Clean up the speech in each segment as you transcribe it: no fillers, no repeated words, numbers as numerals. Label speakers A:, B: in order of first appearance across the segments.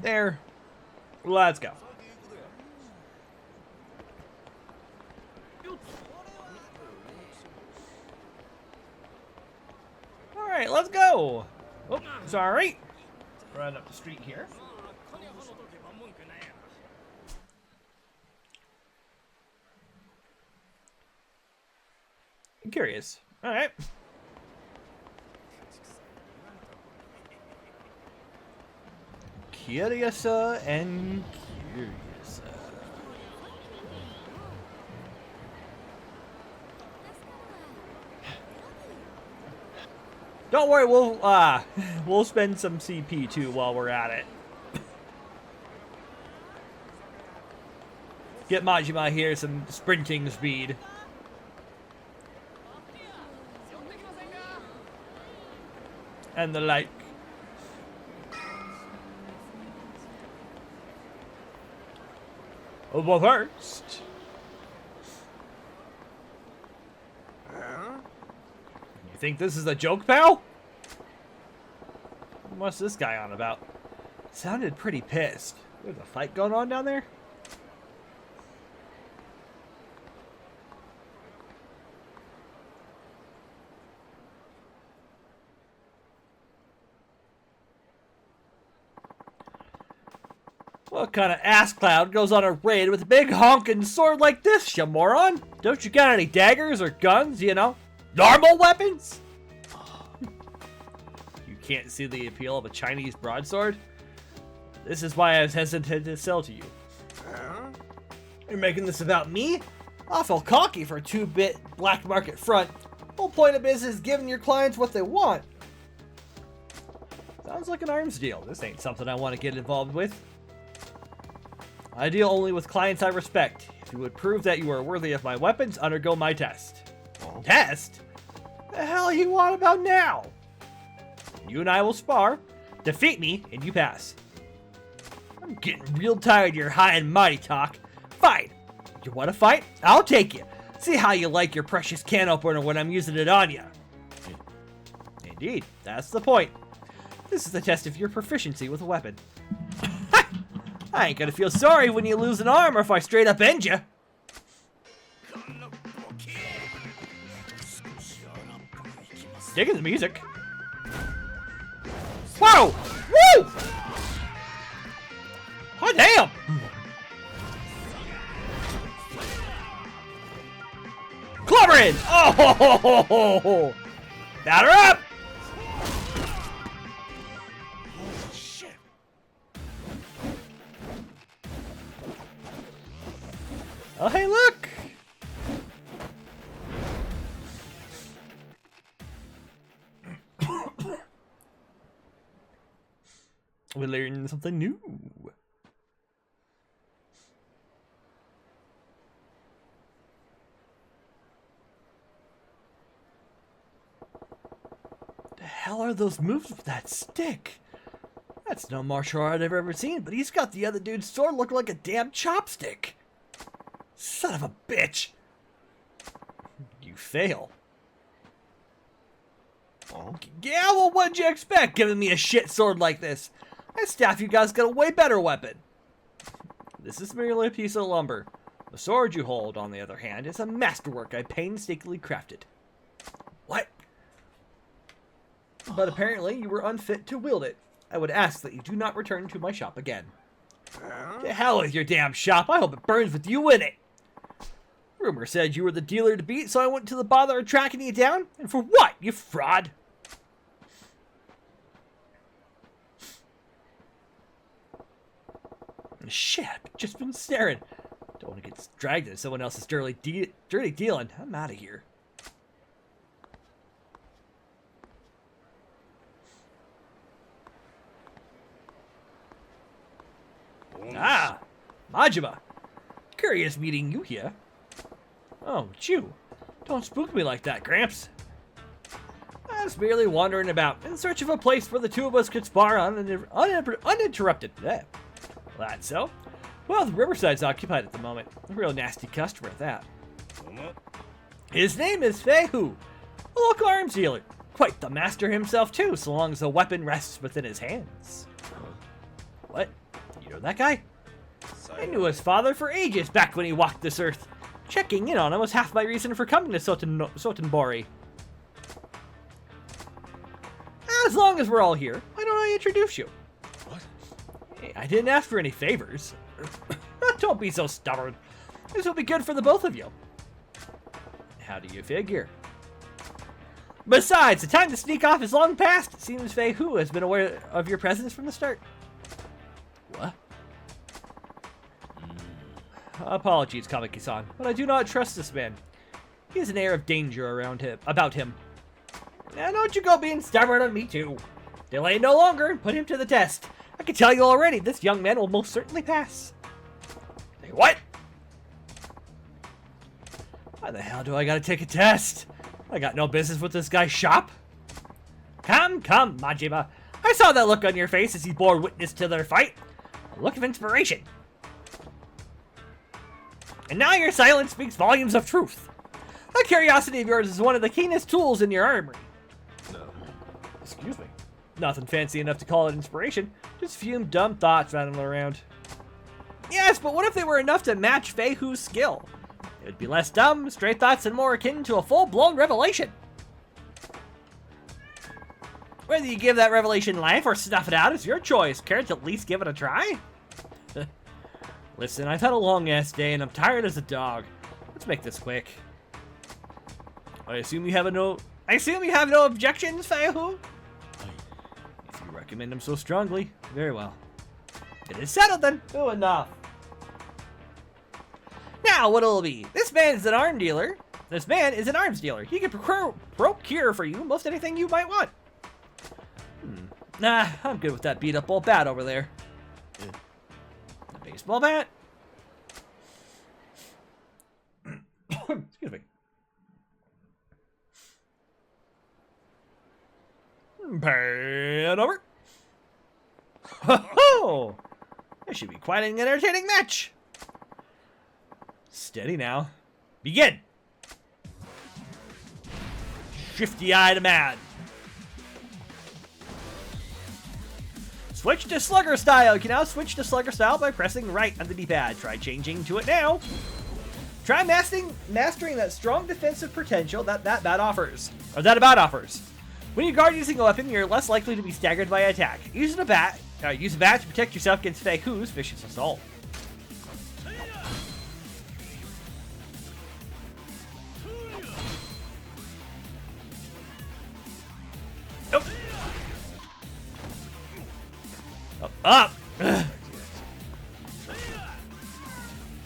A: There. Let's go. Alright, let's go. Oh, sorry. Run up the street here. I'm curious. Alright. Curious and curious. Don't worry, we'll spend some CP too while we're at it. Get Majima here some sprinting speed. And the like. Oh, well, first. You think this is a joke, pal? What's this guy on about? Sounded pretty pissed. There's a fight going on down there? What kind of ass clown goes on a raid with a big honking sword like this, you moron? Don't you got any daggers or guns, you know? Normal weapons? You can't see the appeal of a Chinese broadsword? This is why I was hesitant to sell to you. You're making this about me? Awful cocky for a 2-bit black market front. Whole point of business is giving your clients what they want. Sounds like an arms deal. This ain't something I want to get involved with. I deal only with clients I respect. If you would prove that you are worthy of my weapons, undergo my test. Test? The hell you want about now? You and I will spar, defeat me, and you pass. I'm getting real tired of your high and mighty talk. Fine. You want to fight? I'll take you. See how you like your precious can opener when I'm using it on you. Indeed, that's the point. This is the test of your proficiency with a weapon. I ain't gonna feel sorry when you lose an arm or if I straight up end you. Digging the music. Whoa! Woo! Oh, damn! Clobbering! Oh! Batter up! Oh, hey, look! We learned something new. The hell are those moves with that stick? That's no martial art I've ever seen, but he's got the other dude's sword looking like a damn chopstick. Son of a bitch! You fail. Oh, yeah, well, what'd you expect giving me a shit sword like this? I staff you guys got a way better weapon. This is merely a piece of lumber. The sword you hold, on the other hand, is a masterwork I painstakingly crafted. What? But apparently you were unfit to wield it. I would ask that you do not return to my shop again. To hell with your damn shop. I hope it burns with you in it. Rumor said you were the dealer to beat, so I went to the bother of tracking you down. And for what, you fraud? Shit, I've just been staring. Don't want to get dragged into someone else's dirty dealing. I'm out of here. Ah, Majima. Curious meeting you here. Oh, Chew. Don't spook me like that, Gramps. I was merely wandering about in search of a place where the two of us could spar uninterrupted. Yeah. That's so. Well, the Riverside's occupied at the moment. A real nasty customer at that. His name is Feihu, a local arms dealer. Quite the master himself, too, so long as the weapon rests within his hands. What? You know that guy? I knew his father for ages back when he walked this earth. Checking in on him was half my reason for coming to Sotenbori. As long as we're all here, why don't I introduce you?
B: What?
A: Hey, I didn't ask for any favors. Don't be so stubborn. This will be good for the both of you. How do you figure? Besides, the time to sneak off is long past. It seems Fei Hu has been aware of your presence from the start. What? Apologies, Kamiki-san, but I do not trust this man. He has an air of danger about him. Now don't you go being stubborn on me too. Delay no longer and put him to the test. I can tell you already, this young man will most certainly pass. Hey, what? Why the hell do I gotta take a test? I got no business with this guy's shop. Come, Majima. I saw that look on your face as you bore witness to their fight. A look of inspiration. And now your silence speaks volumes of truth. That curiosity of yours is one of the keenest tools in your armory.
B: No.
A: Excuse me. Nothing fancy enough to call it inspiration. Just a few dumb thoughts rattling around. Yes, but what if they were enough to match Fei Hu's skill? It would be less dumb, straight thoughts, and more akin to a full-blown revelation. Whether you give that revelation life or snuff it out is your choice. Care to at least give it a try? Listen, I've had a long-ass day and I'm tired as a dog. Let's make this quick. I assume you have no objections, Fei Hu? If you recommend him so strongly, very well. It is settled then. Oh, enough. Now, what'll it be? This man is an arms dealer. He can procure for you most anything you might want. Nah, I'm good with that beat-up old bat over there. A baseball bat? Excuse me. Pan over. Ho-ho! This should be quite an entertaining match. Steady now. Begin! Shifty-eyed man. Switch to Slugger Style. You can now switch to Slugger Style by pressing right on the D-pad. Try changing to it now. Try mastering that strong defensive potential that bat offers. When you guard using a weapon, you're less likely to be staggered by attack. Use a bat to protect yourself against Fei Hu's vicious assault. Nope. Up!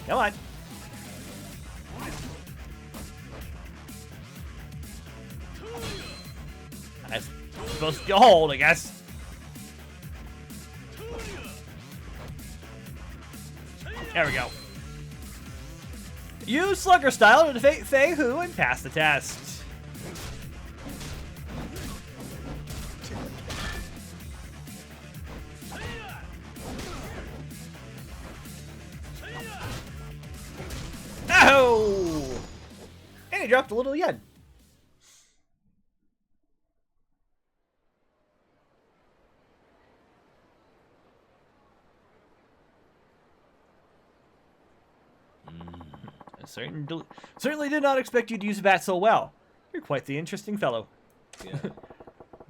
A: Come on. That's supposed to hold, I guess. There we go. Use Slugger Style to defeat Fei Hu and pass the test. Oh! And he dropped a little yen. Certainly did not expect you to use a bat so well. You're quite the interesting fellow.
B: Yeah.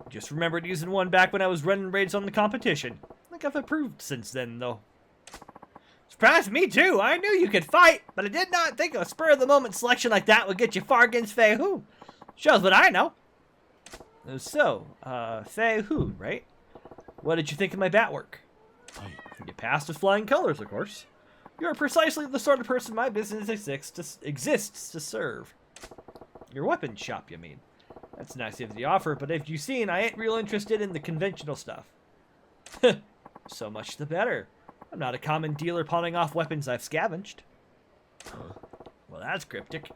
A: Just remembered using one back when I was running raids on the competition. I think I've improved since then, though. Surprised me too. I knew you could fight, but I did not think a spur-of-the-moment selection like that would get you far against Fei Hu. Shows what I know. So, Fei Hu, right? What did you think of my bat work? You passed with flying colors, of course. You're precisely the sort of person my business exists to serve. Your weapon shop, you mean? That's nice of the offer, but as you've seen, I ain't real interested in the conventional stuff. So much the better. I'm not a common dealer pawning off weapons I've scavenged. Well, that's cryptic.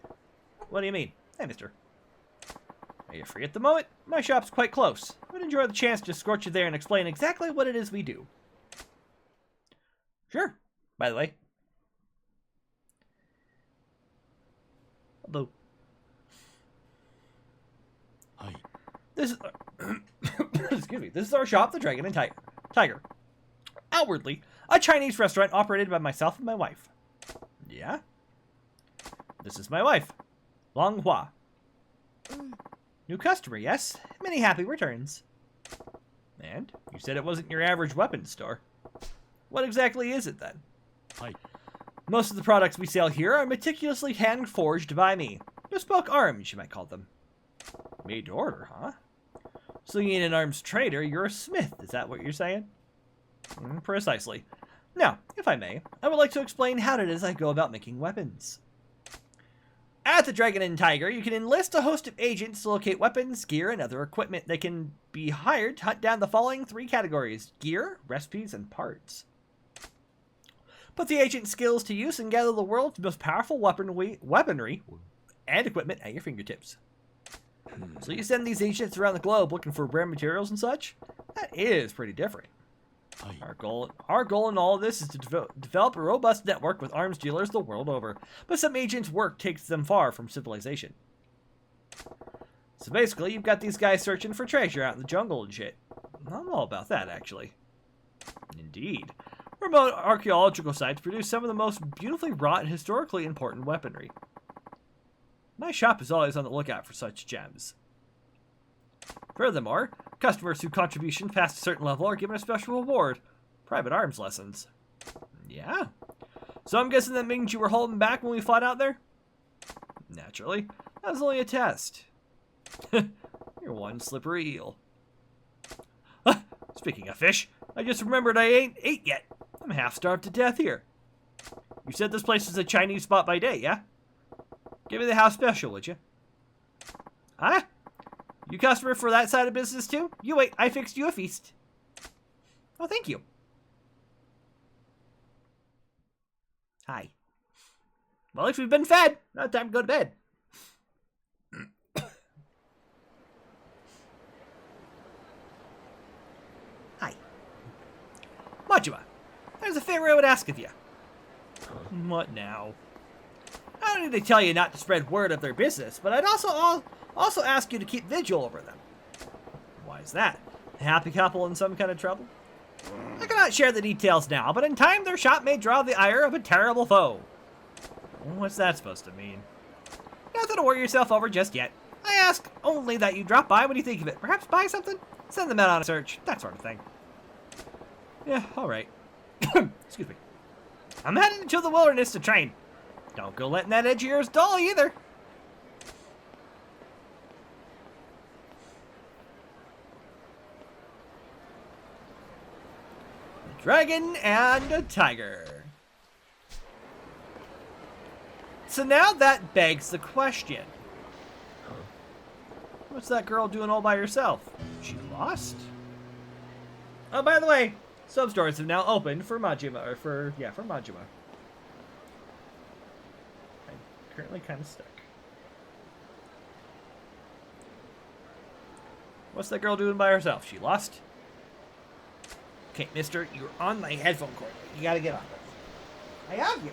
A: What do you mean? Hey, mister. Are you free at the moment? My shop's quite close. I'd enjoy the chance to escort you there and explain exactly what it is we do. Sure. By the way. Hello.
B: Hi.
A: This is... excuse me. This is our shop, the Dragon and Tiger. Outwardly, A Chinese restaurant operated by myself and my wife. Yeah? This is my wife, Long Hua. New customer, yes? Many happy returns. And you said it wasn't your average weapons store. What exactly is it then?
B: Hi.
A: Most of the products we sell here are meticulously hand-forged by me. Bespoke arms, you might call them. Made to order, huh? So you ain't an arms trader, you're a smith, is that what you're saying? Precisely. Now, if I may, I would like to explain how it is I go about making weapons. At the Dragon and Tiger, you can enlist a host of agents to locate weapons, gear, and other equipment that can be hired to hunt down the following 3 categories: gear, recipes, and parts. Put the agent's skills to use and gather the world's most powerful weaponry and equipment at your fingertips. So you send these agents around the globe looking for rare materials and such? That is pretty different. Our goal in all of this is to develop a robust network with arms dealers the world over, but some agents' work takes them far from civilization. So basically, you've got these guys searching for treasure out in the jungle and shit. I'm all about that, actually. Indeed. Remote archaeological sites produce some of the most beautifully wrought and historically important weaponry. My shop is always on the lookout for such gems. Furthermore, customers whose contributions past a certain level are given a special reward: private arms lessons. Yeah? So I'm guessing that means you were holding back when we fought out there? Naturally. That was only a test. You're one slippery eel. Speaking of fish, I just remembered I ain't ate yet. I'm half starved to death here. You said this place is a Chinese spot by day, yeah? Give me the house special, would you? Huh? You customer for that side of business too? You wait, I fixed you a feast. Oh, thank you. Hi. Well, at least we've been fed. Now time to go to bed. Hi. Majima, there's a favor I would ask of you. What now? I don't need to tell you not to spread word of their business, but I'd also ask you to keep vigil over them. Why is that? A happy couple in some kind of trouble? I cannot share the details now, but in time their shop may draw the ire of a terrible foe. What's that supposed to mean? Nothing to worry yourself over just yet. I ask only that you drop by when you think of it. Perhaps buy something? Send them out on a search. That sort of thing. Yeah, alright. Excuse me. I'm heading into the wilderness to train. Don't go letting that edge of yours dull either. Dragon and a Tiger. So now that begs the question. What's that girl doing all by herself? She lost? Oh, by the way, sub-stores have now opened for Majima, for Majima. I'm currently kind of stuck. What's that girl doing by herself? She lost? Okay, mister, you're on my headphone cord. You gotta get off it. I have you.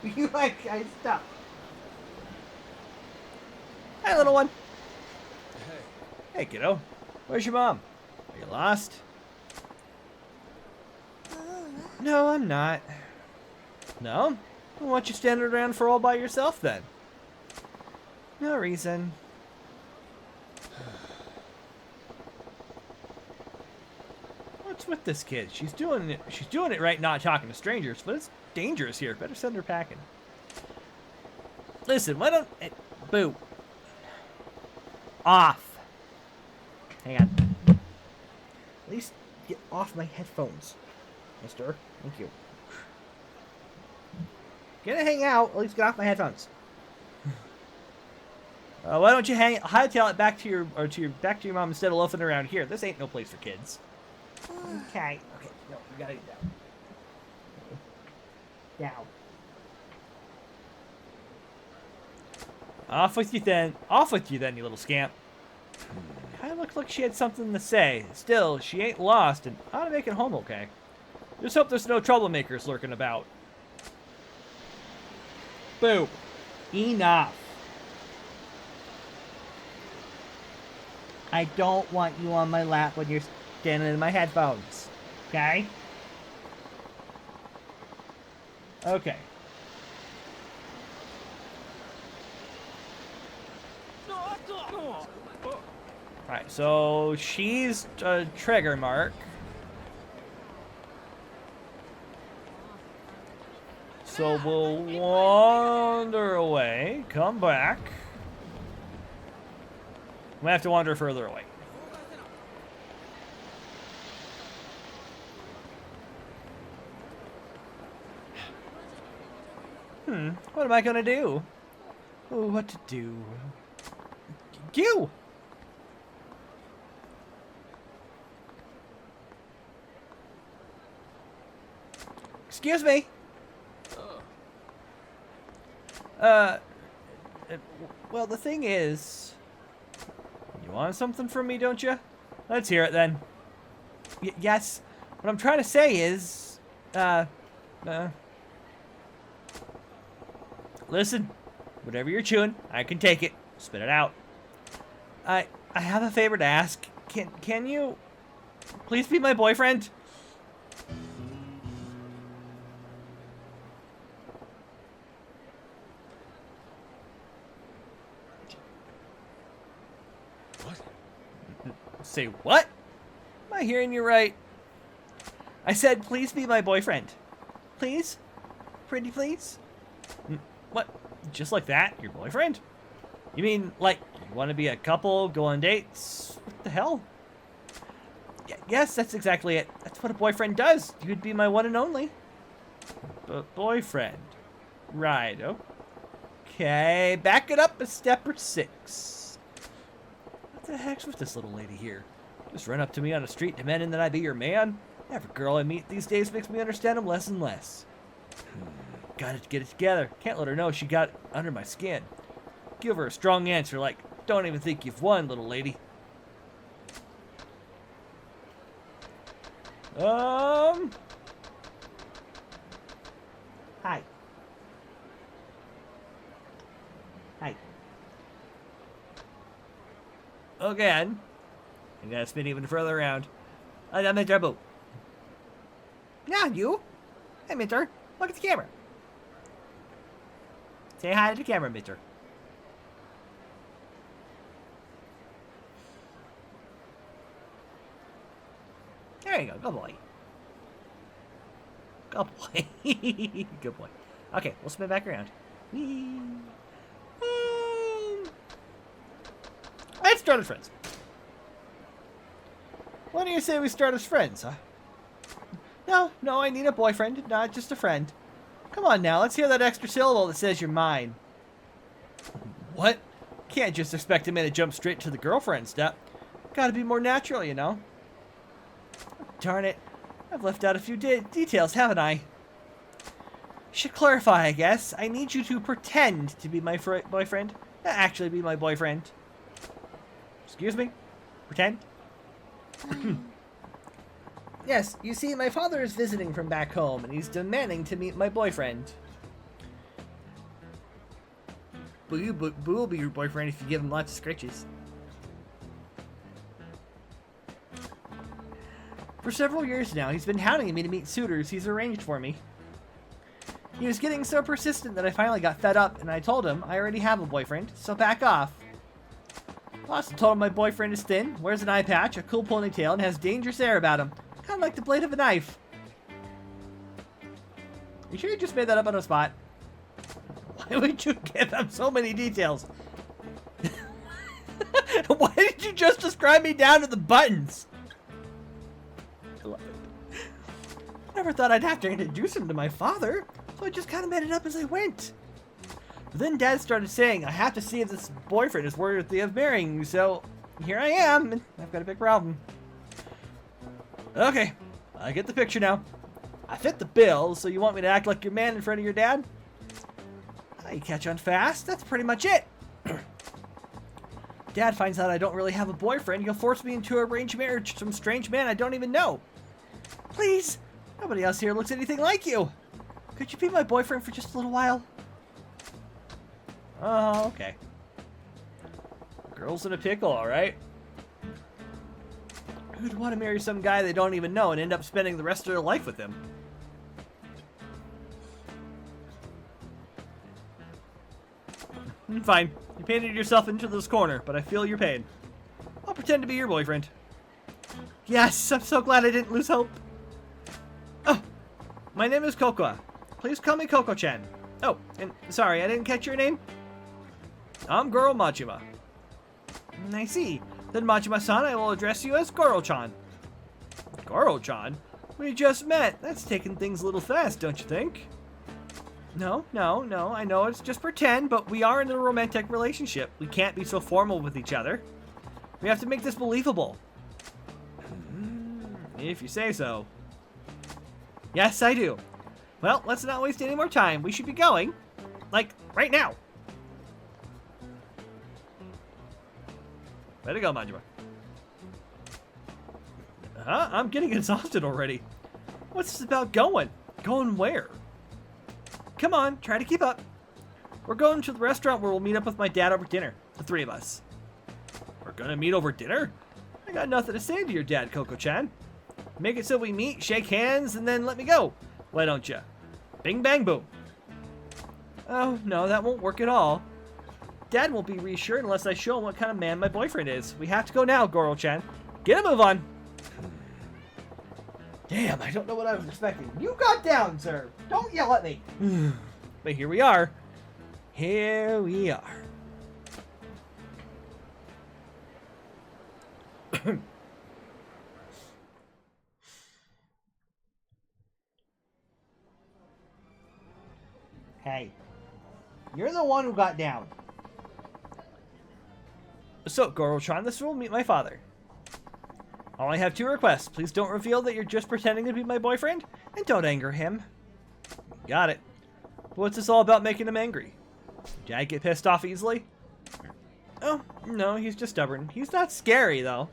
A: You I stop. Hey, little one. Hey, kiddo. Where's your mom? Are you lost? No, I'm not. No? Why don't you stand around for all by yourself then? No reason. What's with this kid? She's doing it right, not talking to strangers, but it's dangerous here. Better send her packing. Listen, why don't... Boo. Off. Hang on. At least get off my headphones, mister. Thank you. Gonna hang out, at least get off my headphones. Why don't you hightail it back to your mom instead of loafing around here? This ain't no place for kids. Okay. Okay. No, you gotta get down. Down. Off with you then. Off with you then, you little scamp. Kinda looked like she had something to say. Still, she ain't lost and ought to make it home okay. Just hope there's no troublemakers lurking about. Boo. Enough. I don't want you on my lap when you're standing in my headphones. Okay? Okay. Alright, so she's a trigger mark. So we'll wander away, come back. We have to wander further away. What am I gonna do? Oh, what to do? You! Excuse me. Well, the thing is, you want something from me, don't you? Let's hear it then. Yes. What I'm trying to say is, listen, whatever you're chewing, I can take it. Spit it out. I have a favor to ask. Can you please be my boyfriend? Say what? Am I hearing you right? I said, please be my boyfriend. Please? Pretty please? What? Just like that? Your boyfriend? You mean, like, you want to be a couple, go on dates? What the hell? Yes, that's exactly it. That's what a boyfriend does. You'd be my one and only. Boyfriend. Right, okay. Back it up a step or 6. What the heck's with this little lady here? Just run up to me on the street demanding that I be your man? Every girl I meet these days makes me understand him less and less. Gotta get it together. Can't let her know she got under my skin. Give her a strong answer like, don't even think you've won, little lady. Hi. Hi. Again. I gotta spin even further around. I'm in trouble. Yeah, you. Hey, Minter. Look at the camera. Say hi to the camera, Minter. There you go. Good boy. Good boy. Good boy. Okay, we'll spin back around. Whee. Let's start as friends. Why do you say we start as friends, huh? No, I need a boyfriend, not just a friend. Come on now, let's hear that extra syllable that says you're mine. What? Can't just expect a man to jump straight to the girlfriend step. Gotta be more natural, you know? Darn it. I've left out a few details, haven't I? Should clarify, I guess. I need you to pretend to be my boyfriend, not actually be my boyfriend. Excuse me? Pretend? Yes, you see, my father is visiting from back home, and he's demanding to meet my boyfriend. Boo will be your boyfriend if you give him lots of scratches. For several years now, he's been hounding me to meet suitors he's arranged for me. He was getting so persistent that I finally got fed up, and I told him I already have a boyfriend, so back off. I also told him my boyfriend is thin, wears an eye patch, a cool ponytail, and has dangerous air about him. Kind of like the blade of a knife. You sure you just made that up on the spot? Why would you give them so many details? Why did you just describe me down to the buttons? I love it. Never thought I'd have to introduce him to my father, so I just kind of made it up as I went. But then Dad started saying I have to see if this boyfriend is worthy of marrying you, so here I am, and I've got a big problem. Okay, I get the picture now. I fit the bill, so you want me to act like your man in front of your dad? You catch on fast, that's pretty much it. Dad finds out I don't really have a boyfriend, he'll force me into arranged marriage to some strange man I don't even know. Please, nobody else here looks anything like you. Could you be my boyfriend for just a little while? Oh, okay. Girl's in a pickle, alright. Who'd want to marry some guy they don't even know and end up spending the rest of their life with him? Fine. You painted yourself into this corner, but I feel your pain. I'll pretend to be your boyfriend. Yes, I'm so glad I didn't lose hope. Oh, my name is Cocoa. Please call me Coco-chan. Oh, and sorry, I didn't catch your name. I'm Goro Majima. I see. Then Majima-san, I will address you as Goro-chan. Goro-chan? We just met. That's taking things a little fast, don't you think? No. I know it's just pretend, but we are in a romantic relationship. We can't be so formal with each other. We have to make this believable. If you say so. Yes, I do. Well, let's not waste any more time. We should be going. Like, right now. Way to go, Majima. I'm getting exhausted already. What's this about going? Going where? Come on, try to keep up. We're going to the restaurant where we'll meet up with my dad over dinner. The three of us. We're gonna meet over dinner? I got nothing to say to your dad, Coco-chan. Make it so we meet, shake hands, and then let me go. Why don't you? Bing, bang, boom. Oh, no, that won't work at all. Dad won't be reassured unless I show him what kind of man my boyfriend is. We have to go now, Goro-chan. Get a move on. Damn, I don't know what I was expecting. You got down, sir. Don't yell at me. But here we are. Here we are. Hey, you're the one who got down. So, Goro-chan, this will meet my father. I only have two requests. Please don't reveal that you're just pretending to be my boyfriend, and don't anger him. Got it. But what's this all about making him angry? Did Dad get pissed off easily? Oh, no, he's just stubborn. He's not scary, though.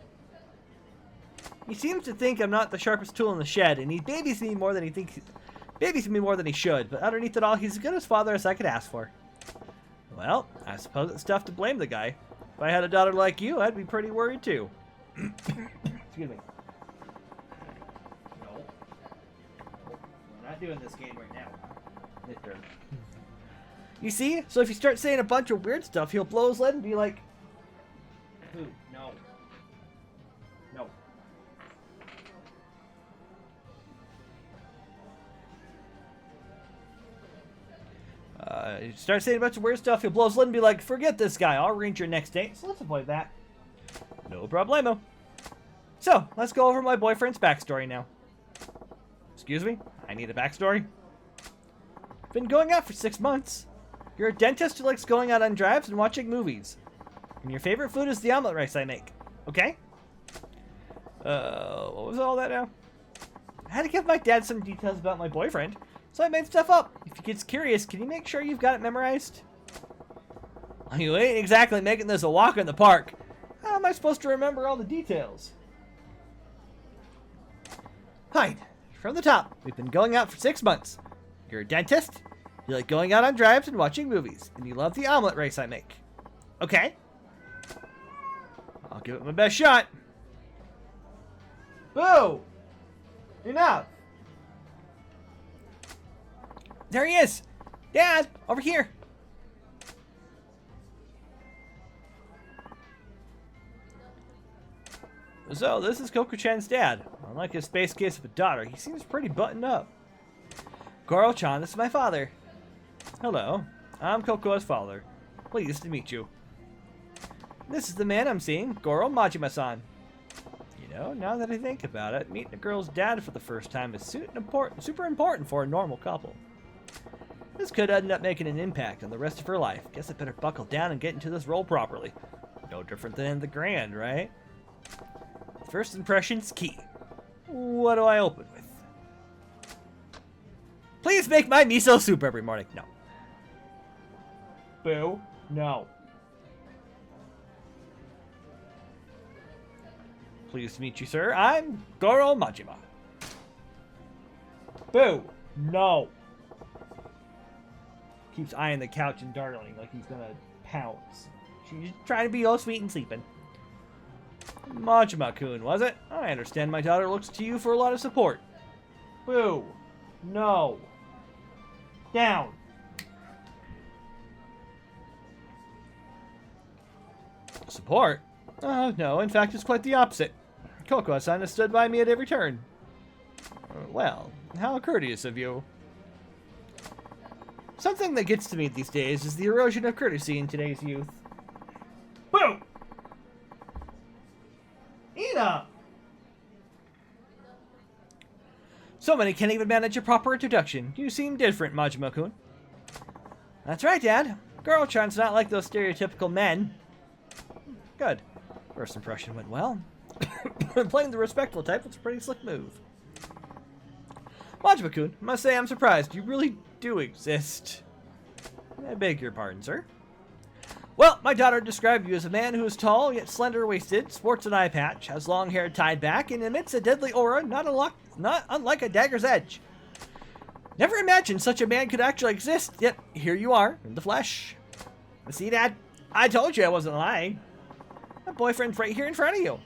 A: He seems to think I'm not the sharpest tool in the shed, and he babies me more than he thinks. Babies me more than he should, but underneath it all, he's as good a father as I could ask for. Well, I suppose it's tough to blame the guy. If I had a daughter like you, I'd be pretty worried too. Excuse me. No. We're not doing this game right now. Midterm. You see? So if you start saying a bunch of weird stuff, he'll blow his lid and be like, "Dude, no. No." You start saying a bunch of weird stuff, he'll blow his lid and be like, "Forget this guy, I'll arrange your next date." So let's avoid that. No problemo. So, let's go over my boyfriend's backstory now. Excuse me? I need a backstory? Been going out for 6 months. You're a dentist who likes going out on drives and watching movies. And your favorite food is the omelet rice I make. Okay? What was all that now? I had to give my dad some details about my boyfriend, so I made stuff up. If he gets curious, can you make sure you've got it memorized? You ain't exactly making this a walk in the park. How am I supposed to remember all the details? Fine. From the top, we've been going out for 6 months. You're a dentist, you like going out on drives and watching movies, and you love the omelet rice I make. Okay. I'll give it my best shot. Boo! Enough! There he is! Dad, over here! So, this is Coco-chan's dad. Unlike his space case of a daughter, he seems pretty buttoned up. Goro-chan, this is my father. Hello, I'm Coco's father. Pleased to meet you. This is the man I'm seeing, Goro Majima-san. You know, now that I think about it, meeting a girl's dad for the first time is super important for a normal couple. This could end up making an impact on the rest of her life. Guess I better buckle down and get into this role properly. No different than the Grand, right? First impression's key. What do I open with? Please make my miso soup every morning. No. Boo. No. Pleased to meet you, sir. I'm Goro Majima. Boo. No. Keeps eyeing the couch and dartling like he's gonna pounce. She's trying to be all sweet and sleeping. Majima-kun, was it? I understand my daughter looks to you for a lot of support. Boo. No. Down. Support? Oh, no, in fact, it's quite the opposite. Cocoa-san has stood by me at every turn. Well, how courteous of you. Something that gets to me these days is the erosion of courtesy in today's youth. Boom! Ina! So many can't even manage a proper introduction. You seem different, Majima-kun. That's right, Dad. Girl-chan's not like those stereotypical men. Good. First impression went well. Playing the respectful type was a pretty slick move. Majima-kun, I must say I'm surprised. You really do exist. I beg your pardon, sir. Well, my daughter described you as a man who is tall, yet slender-waisted, sports an eye patch, has long hair tied back, and emits a deadly aura not unlike a dagger's edge. Never imagined such a man could actually exist, yet here you are, in the flesh. See, Dad? I told you I wasn't lying. My boyfriend's right here in front of you.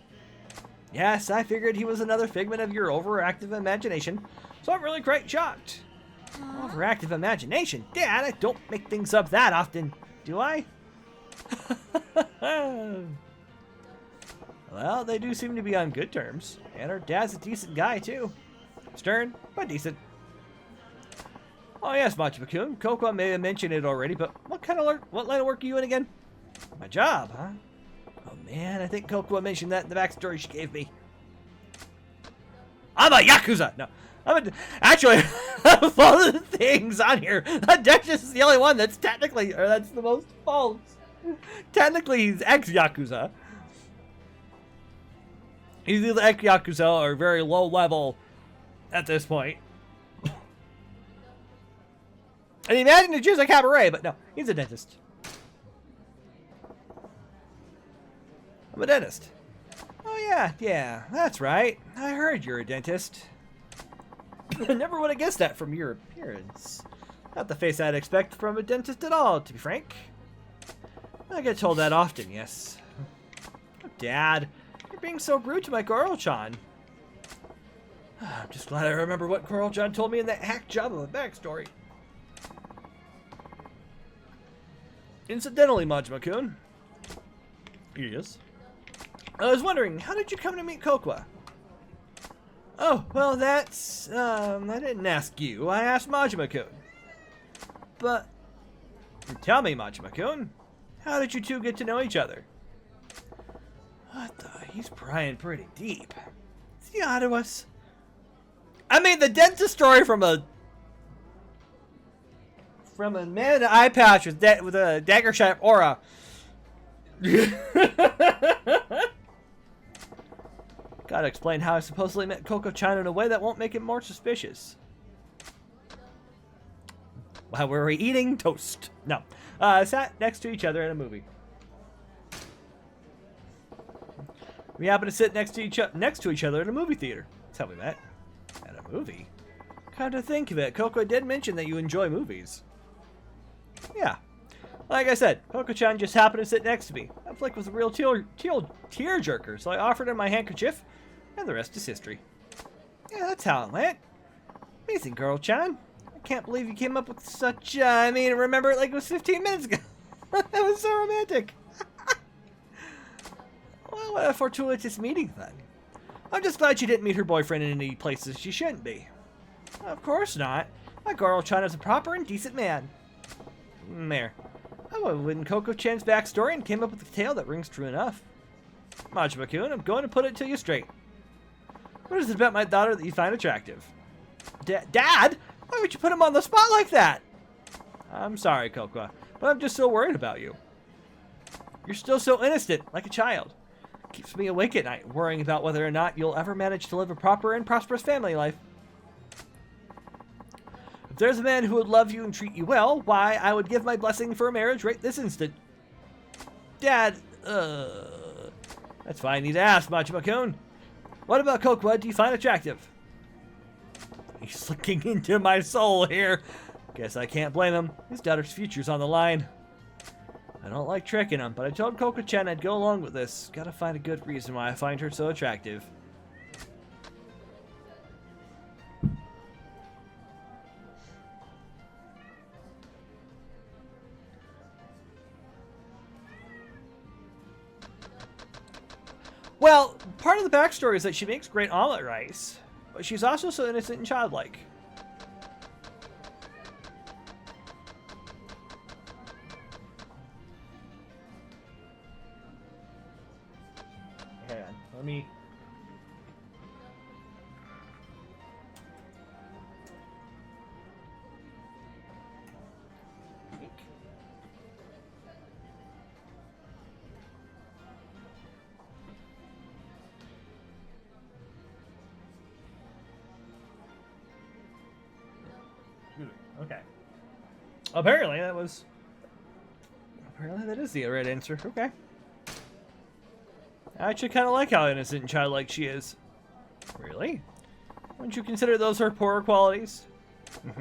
A: Yes, I figured he was another figment of your overactive imagination, so I'm really quite shocked. Overactive imagination? Dad, I don't make things up that often, do I? Well, they do seem to be on good terms, and her dad's a decent guy, too. Stern, but decent. Oh yes, Majima-kun, Coco may have mentioned it already, but what line of work are you in again? My job, huh? Oh man, I think Coco mentioned that in the backstory she gave me. I'm a Yakuza! No, actually, of all the things on here, the Duchess is the only one that's technically, or that's the most false. Technically, he's ex-Yakuza. He's either ex-Yakuza or very low level at this point. And imagine it's just a cabaret, but no, he's a dentist. I'm a dentist. Oh yeah, that's right. I heard you're a dentist. I never would have guessed that from your appearance. Not the face I'd expect from a dentist at all, to be frank. I get told that often, yes. Oh, Dad, you're being so rude to my Goro-chan. I'm just glad I remember what Goro-chan told me in that hack job of a backstory. Incidentally, Majima-kun. Yes? I was wondering, how did you come to meet Kokwa? Oh, well, that's, I didn't ask you. I asked Majima-kun. But, tell me, Majima-kun, how did you two get to know each other? What the? He's prying pretty deep. Is he onto us? I mean, the dentist story from a man in an eye patch with a dagger shot aura. Gotta explain how I supposedly met Coco-chan in a way that won't make it more suspicious. While we were eating toast. No. Sat next to each other in a movie. We happened to sit next to each other in a movie theater. That's how we met. At a movie? Come to think of it, Coco did mention that you enjoy movies. Yeah. Like I said, Coco-chan just happened to sit next to me. That flick was a real tear-jerker, so I offered him my handkerchief, and the rest is history. Yeah, that's how it went. Amazing girl, Chan. I can't believe you came up with such, I mean, remember it like it was 15 minutes ago. That was so romantic. Well, what a fortuitous meeting, then. I'm just glad she didn't meet her boyfriend in any places she shouldn't be. Of course not. My Goro-chan is a proper and decent man. There. I went in Coco-chan's backstory and came up with a tale that rings true enough. Majima-kun, I'm going to put it to you straight. What is it about my daughter that you find attractive? Dad? Why would you put him on the spot like that? I'm sorry, Coco, but I'm just so worried about you. You're still so innocent, like a child. It keeps me awake at night, worrying about whether or not you'll ever manage to live a proper and prosperous family life. If there's a man who would love you and treat you well, why, I would give my blessing for a marriage right this instant. Dad, that's why I need to ask, Majima-kun. What about Kokwa do you find attractive? He's looking into my soul here. Guess I can't blame him. His daughter's future's on the line. I don't like tricking him, but I told Coco-chan I'd go along with this. Gotta find a good reason why I find her so attractive. Well, part of the backstory is that she makes great omelet rice, but she's also so innocent and childlike. Hang on, let me... Okay. Apparently that is the right answer. Okay. I actually kind of like how innocent and childlike she is. Really? Wouldn't you consider those her poorer qualities?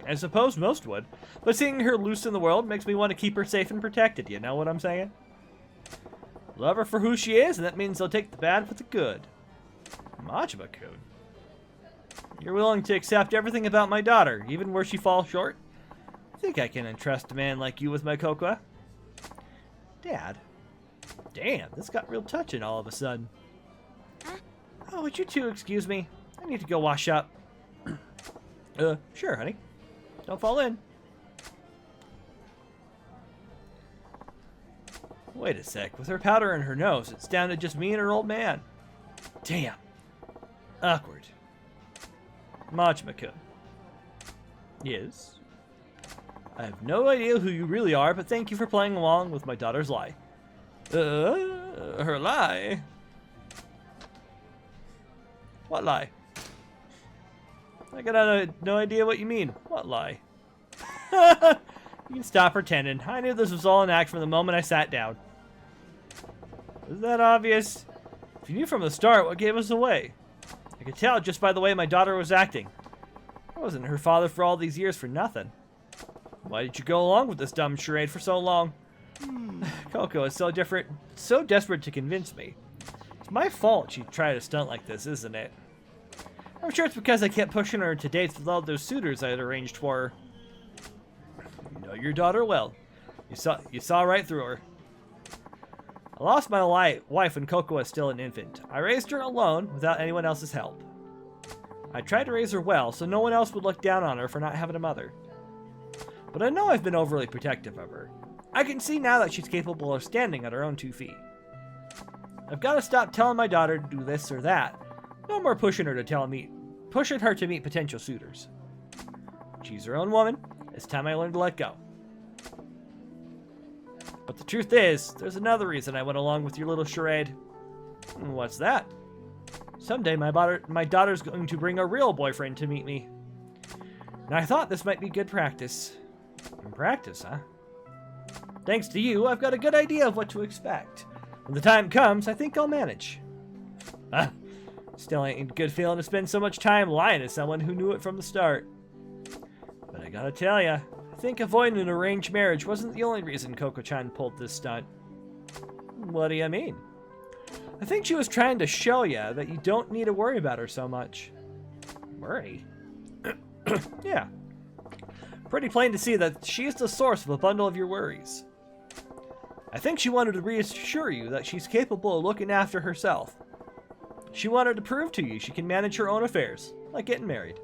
A: I suppose most would, but seeing her loose in the world makes me want to keep her safe and protected, you know what I'm saying? Love her for who she is, and that means they'll take the bad with the good. Majima-kun. You're willing to accept everything about my daughter, even where she falls short? I think I can entrust a man like you with my Kokoa. Dad. Damn, this got real touching all of a sudden. Oh, would you two excuse me? I need to go wash up. Sure, honey. Don't fall in. Wait a sec. With her powder in her nose, it's down to just me and her old man. Damn. Awkward. Majima-kun. Yes? I have no idea who you really are, but thank you for playing along with my daughter's lie. Her lie? What lie? I got no idea what you mean. What lie? You can stop pretending. I knew this was all an act from the moment I sat down. Is that obvious? If you knew from the start, what gave us away? I could tell just by the way my daughter was acting. I wasn't her father for all these years for nothing. Why did you go along with this dumb charade for so long? Coco is so different, so desperate to convince me. It's my fault she tried a stunt like this, isn't it? I'm sure it's because I kept pushing her to dates with all those suitors I had arranged for her. You know your daughter well. You saw right through her. I lost my wife when Coco was still an infant. I raised her alone, without anyone else's help. I tried to raise her well, so no one else would look down on her for not having a mother. But I know I've been overly protective of her. I can see now that she's capable of standing on her own 2 feet. I've got to stop telling my daughter to do this or that. No more pushing her to meet potential suitors. She's her own woman. It's time I learned to let go. But the truth is, there's another reason I went along with your little charade. What's that? Someday my daughter's going to bring a real boyfriend to meet me. And I thought this might be good practice. Practice, huh? Thanks to you, I've got a good idea of what to expect. When the time comes, I think I'll manage. Still ain't a good feeling to spend so much time lying to someone who knew it from the start. But I gotta tell ya, I think avoiding an arranged marriage wasn't the only reason Coco-chan pulled this stunt. What do you mean? I think she was trying to show ya that you don't need to worry about her so much. Worry? Yeah. Pretty plain to see that she is the source of a bundle of your worries. I think she wanted to reassure you that she's capable of looking after herself. She wanted to prove to you she can manage her own affairs, like getting married.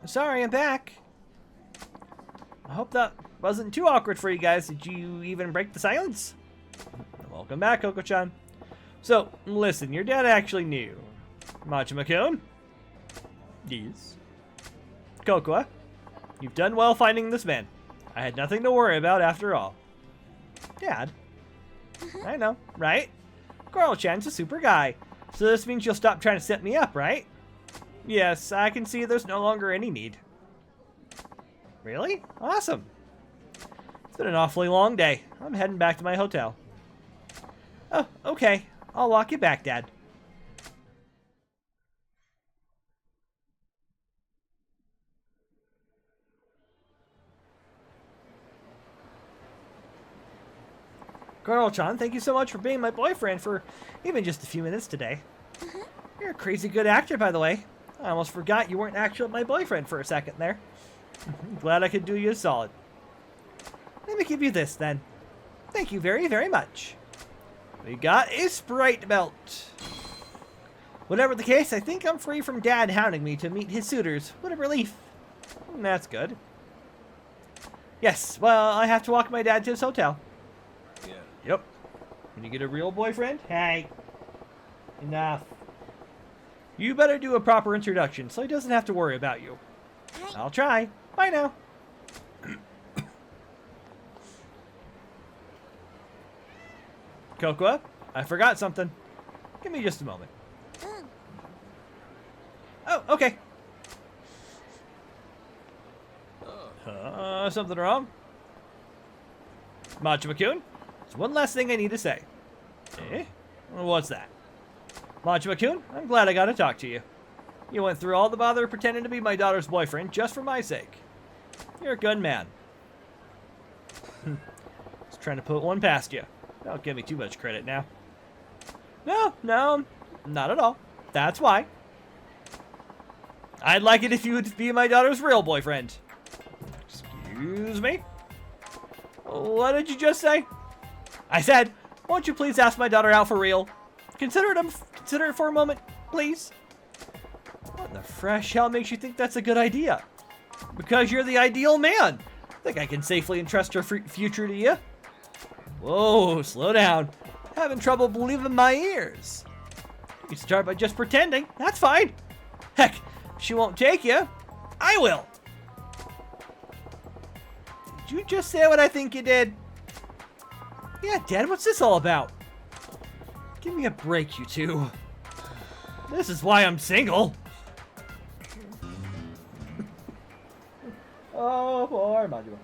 A: Sorry, I'm back. I hope that wasn't too awkward for you guys. Did you even break the silence? Welcome back, Coco-chan. So, listen, your dad actually knew. Majima-kun? Yes. Kokoa, you've done well finding this man. I had nothing to worry about after all. Dad? I know, right? Coral-chan's a super guy. So this means you'll stop trying to set me up, right? Yes, I can see there's no longer any need. Really? Awesome. It's been an awfully long day. I'm heading back to my hotel. Oh, okay. I'll walk you back, Dad. Coral-chan, thank you so much for being my boyfriend for even just a few minutes today. You're a crazy good actor, by the way. I almost forgot you weren't actually my boyfriend for a second there. Glad I could do you a solid. Let me give you this, then. Thank you very, very much. We got a Sprite belt. Whatever the case, I think I'm free from Dad hounding me to meet his suitors. What a relief. That's good. Yes, well, I have to walk my dad to his hotel.
B: Yeah.
A: Yep. Can you get a real boyfriend? Hey. Enough. You better do a proper introduction so he doesn't have to worry about you. I'll try. Bye now. Cocoa, I forgot something. Give me just a moment. Oh, okay. Something wrong? Machima-kun, there's one last thing I need to say. Eh? What's that? Machima-kun, I'm glad I got to talk to you. You went through all the bother of pretending to be my daughter's boyfriend just for my sake. You're a good man. Just trying to put one past you. Don't give me too much credit now. No, not at all. That's why. I'd like it if you would be my daughter's real boyfriend. Excuse me? What did you just say? I said, won't you please ask my daughter out for real? Consider it for a moment, please. What in the fresh hell makes you think that's a good idea? Because you're the ideal man. Think I can safely entrust her future to you? Whoa, slow down. Having trouble believing my ears. You start by just pretending. That's fine. Heck, if she won't take you, I will. Did you just say what I think you did? Yeah, Dad, what's this all about? Give me a break, you two. This is why I'm single. Oh, poor Majima.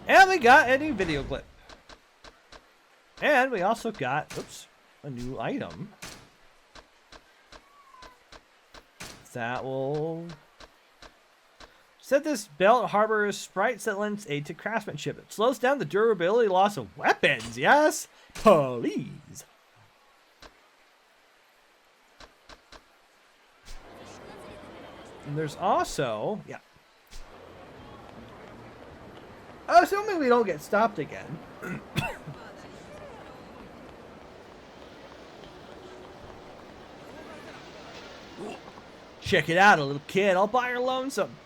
A: And we got a new video clip. And we also got, oops, a new item. That will... Said this belt harbors sprites that lends aid to craftsmanship. It slows down the durability loss of weapons. Yes, please. And there's also, yeah. Oh, assuming we don't get stopped again. Check it out, a little kid. I'll buy her lonesome.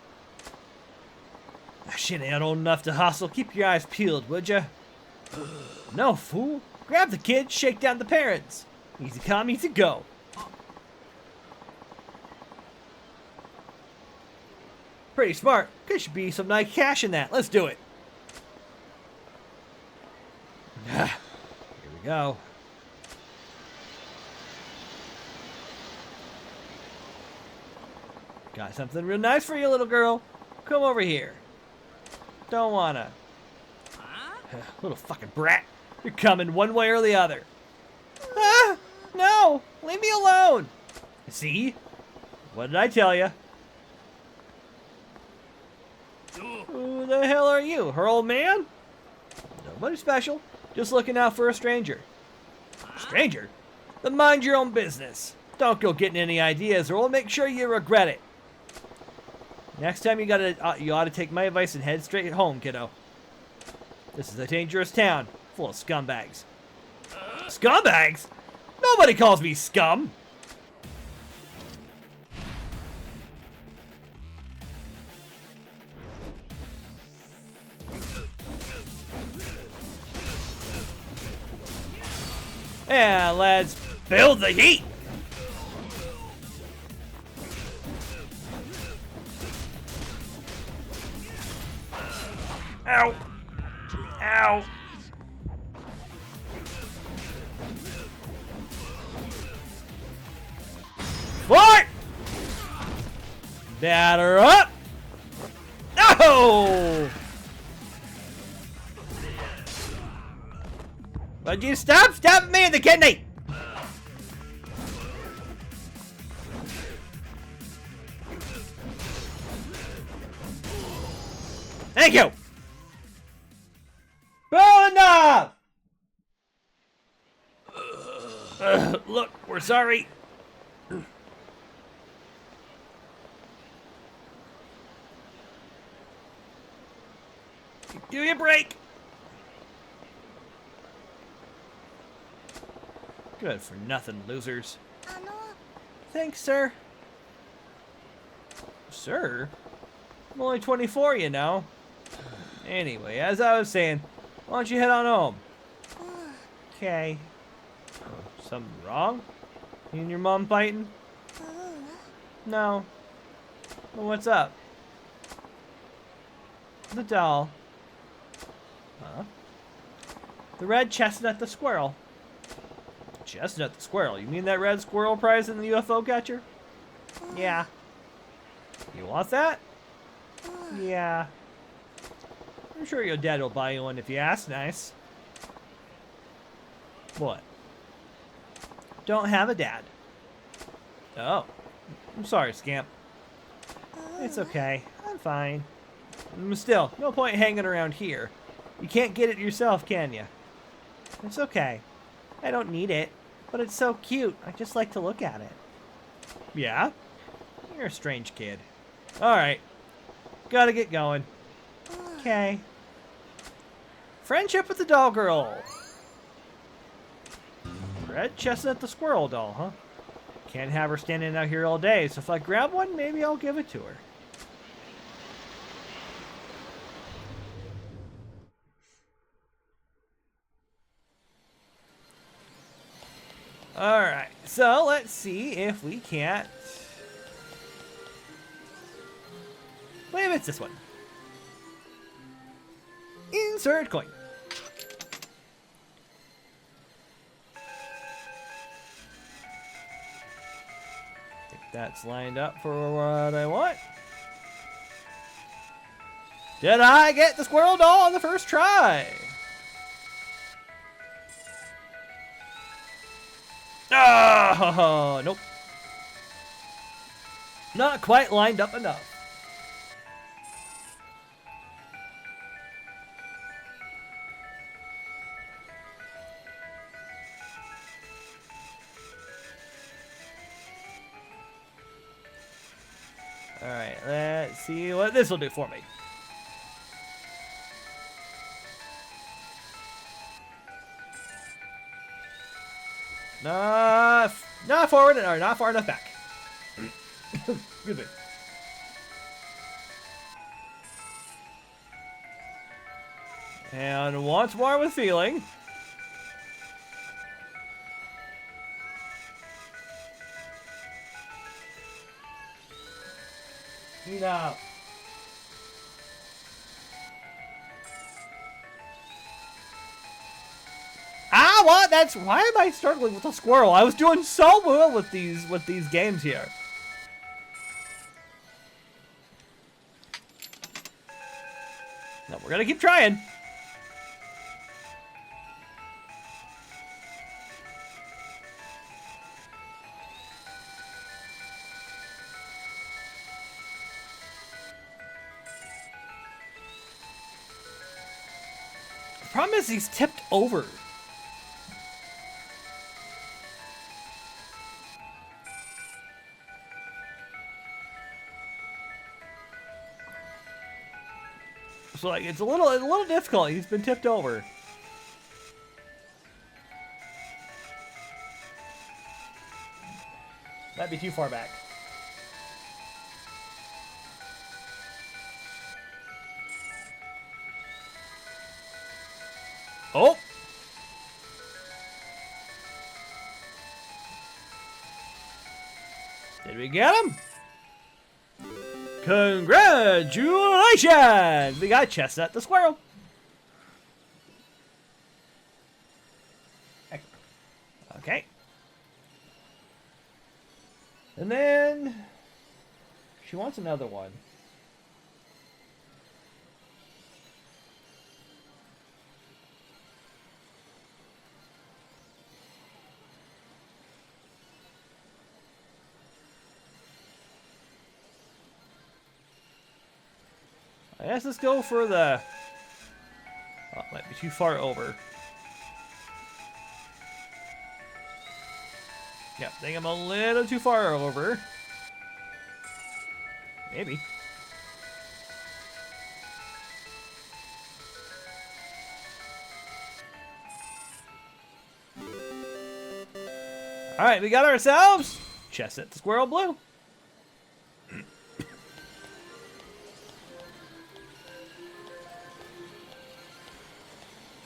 A: Shit ain't old enough to hustle. Keep your eyes peeled, would ya? No, fool. Grab the kid, shake down the parents. Easy come, easy go. Pretty smart. Could should be some nice cash in that. Let's do it. Here we go. Got something real nice for you, little girl. Come over here. Don't wanna. Little fucking brat. You're coming one way or the other. Ah! No! Leave me alone! See? What did I tell you? Who the hell are you? Her old man? Nobody special. Just looking out for a stranger. Stranger? Then mind your own business. Don't go getting any ideas or we'll make sure you regret it. Next time you ought to take my advice and head straight home, kiddo. This is a dangerous town, full of scumbags. Scumbags? Nobody calls me scum! And let's build the heat! Ow! Ow! What? Batter up! No! Would you stop? Stop me in the kidney! Thank you! Well enough! Look, we're sorry. Give me a break. Good for nothing, losers. Thanks, sir. Sir? I'm only 24, you know. Anyway, as I was saying, why don't you head on home? Okay. Something wrong? You and your mom fighting? No. Well, what's up? The doll. Huh? The red chestnut the squirrel. Chestnut the squirrel? You mean that red squirrel prize in the UFO catcher? Yeah. You want that? Yeah. I'm sure your dad will buy you one if you ask nice. What? Don't have a dad. Oh. I'm sorry, Scamp. It's okay. I'm fine. Still, no point hanging around here. You can't get it yourself, can you? It's okay. I don't need it, but it's so cute. I just like to look at it. Yeah? You're a strange kid. Alright. Gotta get going. Okay. Friendship with the doll girl. Red chestnut the squirrel doll, huh? Can't have her standing out here all day, so if I grab one, maybe I'll give it to her. Alright, so let's see if we can't... Wait a minute, it's this one. Insert coin. Think that's lined up for what I want. Did I get the squirrel doll on the first try? Oh, nope. Not quite lined up enough. Alright, let's see what this will do for me. Not forward, or not far enough back. Excuse me. And once more with feeling. Eat out. Ah, what? That's why am I struggling with the squirrel? I was doing so well with these games here. No, we're gonna keep trying. The problem is he's tipped over. So like it's a little difficult. He's been tipped over. Might be too far back. Oh! Did we get him? Congratulations! We got Chestnut the squirrel. Okay. And then she wants another one. I guess let's go for the... Oh, it might be too far over. Yep, I think I'm a little too far over. Maybe. Alright, we got ourselves Chestnut Squirrel Blue.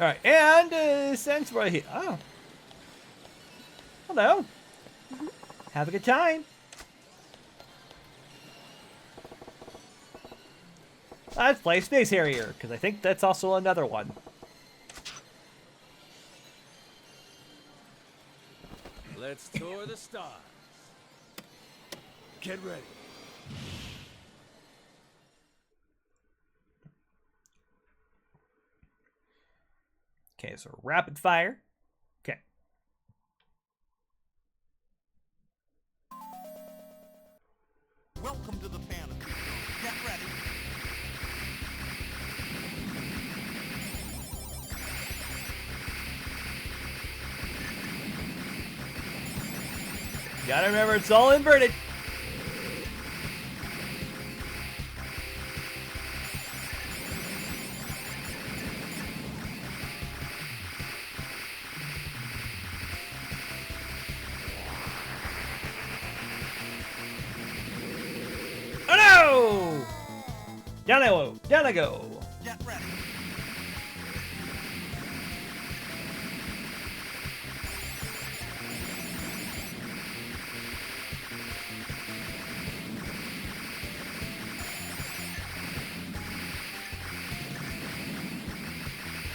A: Alright, and since we're here. Oh. Hello. Have a good time. Let's play Space Harrier, because I think that's also another one.
B: Let's tour the stars. Get ready.
A: Okay, so rapid fire. Okay.
C: Welcome to the fantasy. Get ready.
A: Gotta remember, it's all inverted. Oh no! Down I go.
C: Get ready.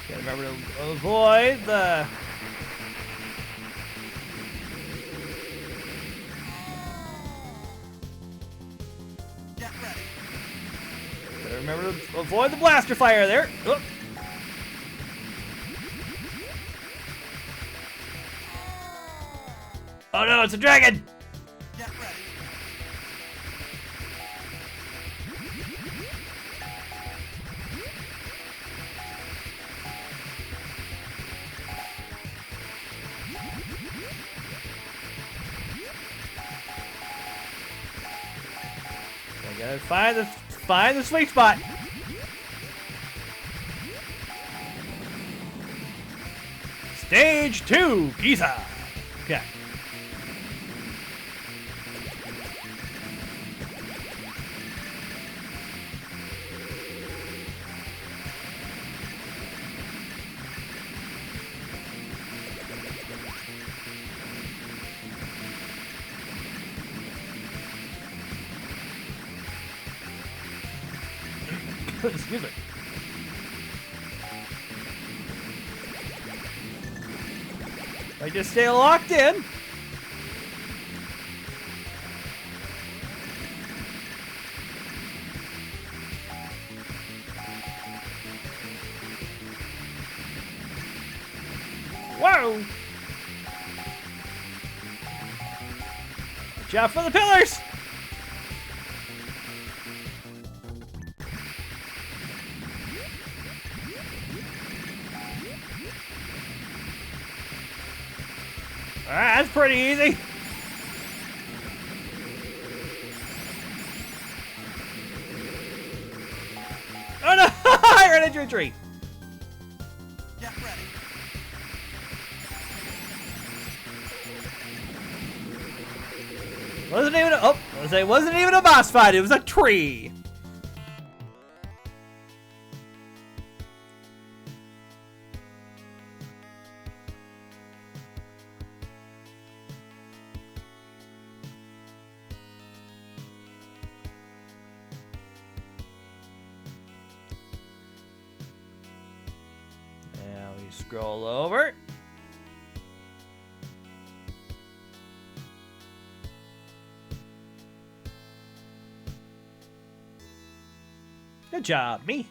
A: Gotta remember to avoid the...
C: Get ready.
A: Gotta remember to avoid the blaster fire there. Oh. Oh no, it's a dragon!
C: Get ready.
A: I gotta find the sweet spot. Stage 2, Giza. Okay. Excuse me. I just stay locked in. Whoa! Watch out for the pillars! Alright, that's pretty easy. Oh no! I ran into a tree.
C: Get ready.
A: Wasn't even a boss fight. It was a tree. Now we scroll over. Good job, me.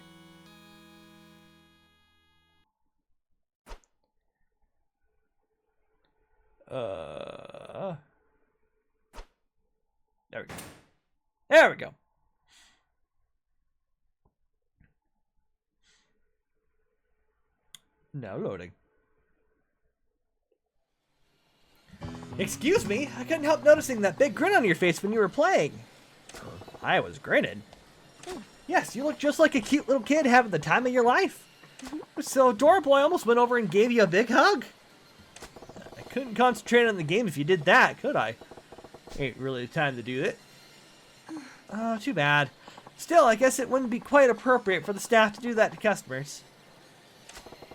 A: There we go. There we go. Now loading. Excuse me, I couldn't help noticing that big grin on your face when you were playing. I was grinning. Yes, you look just like a cute little kid having the time of your life. It was so adorable, I almost went over and gave you a big hug. I Couldn't concentrate on the game if you did that, could I? Ain't really the time to do it. Oh, too bad. Still, I guess it wouldn't be quite appropriate for the staff to do that to customers.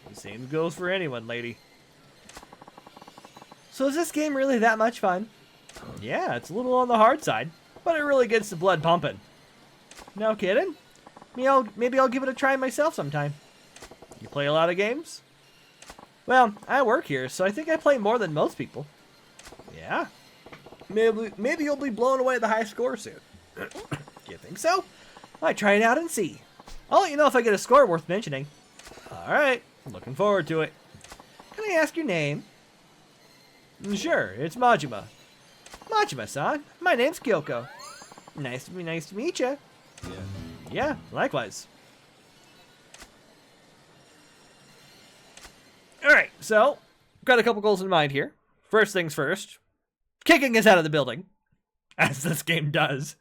A: The same goes for anyone, lady. So is this game really that much fun? Yeah, it's a little on the hard side, but it really gets the blood pumping. No kidding? Maybe I'll give it a try myself sometime. You play a lot of games? Well, I work here, so I think I play more than most people. Yeah. Maybe you'll be blown away at the high score soon. You think so? Might try it out and see. I'll let you know if I get a score worth mentioning. Alright, looking forward to it. Can I ask your name? Sure, it's Majima. Majima-san, my name's Kyoko. Nice to meet you. Yeah, likewise. Alright, so, got a couple goals in mind here. First things first, kicking us out of the building, as this game does.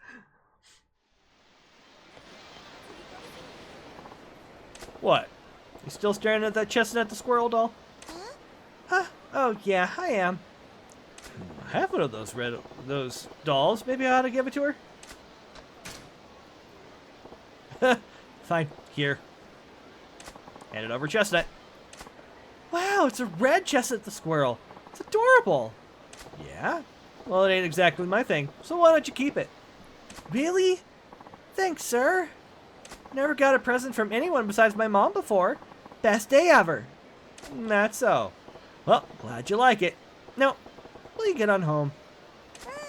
A: What? You still staring at that chestnut the squirrel doll? Huh? Oh yeah, I am. I have one of those dolls. Maybe I ought to give it to her. Fine, here. Hand it over, chestnut. Wow, it's a red chestnut the squirrel. It's adorable. Yeah? Well, it ain't exactly my thing, so why don't you keep it? Really? Thanks, sir. Never got a present from anyone besides my mom before. Best day ever. That's so. Well, glad you like it. Now, will you get on home?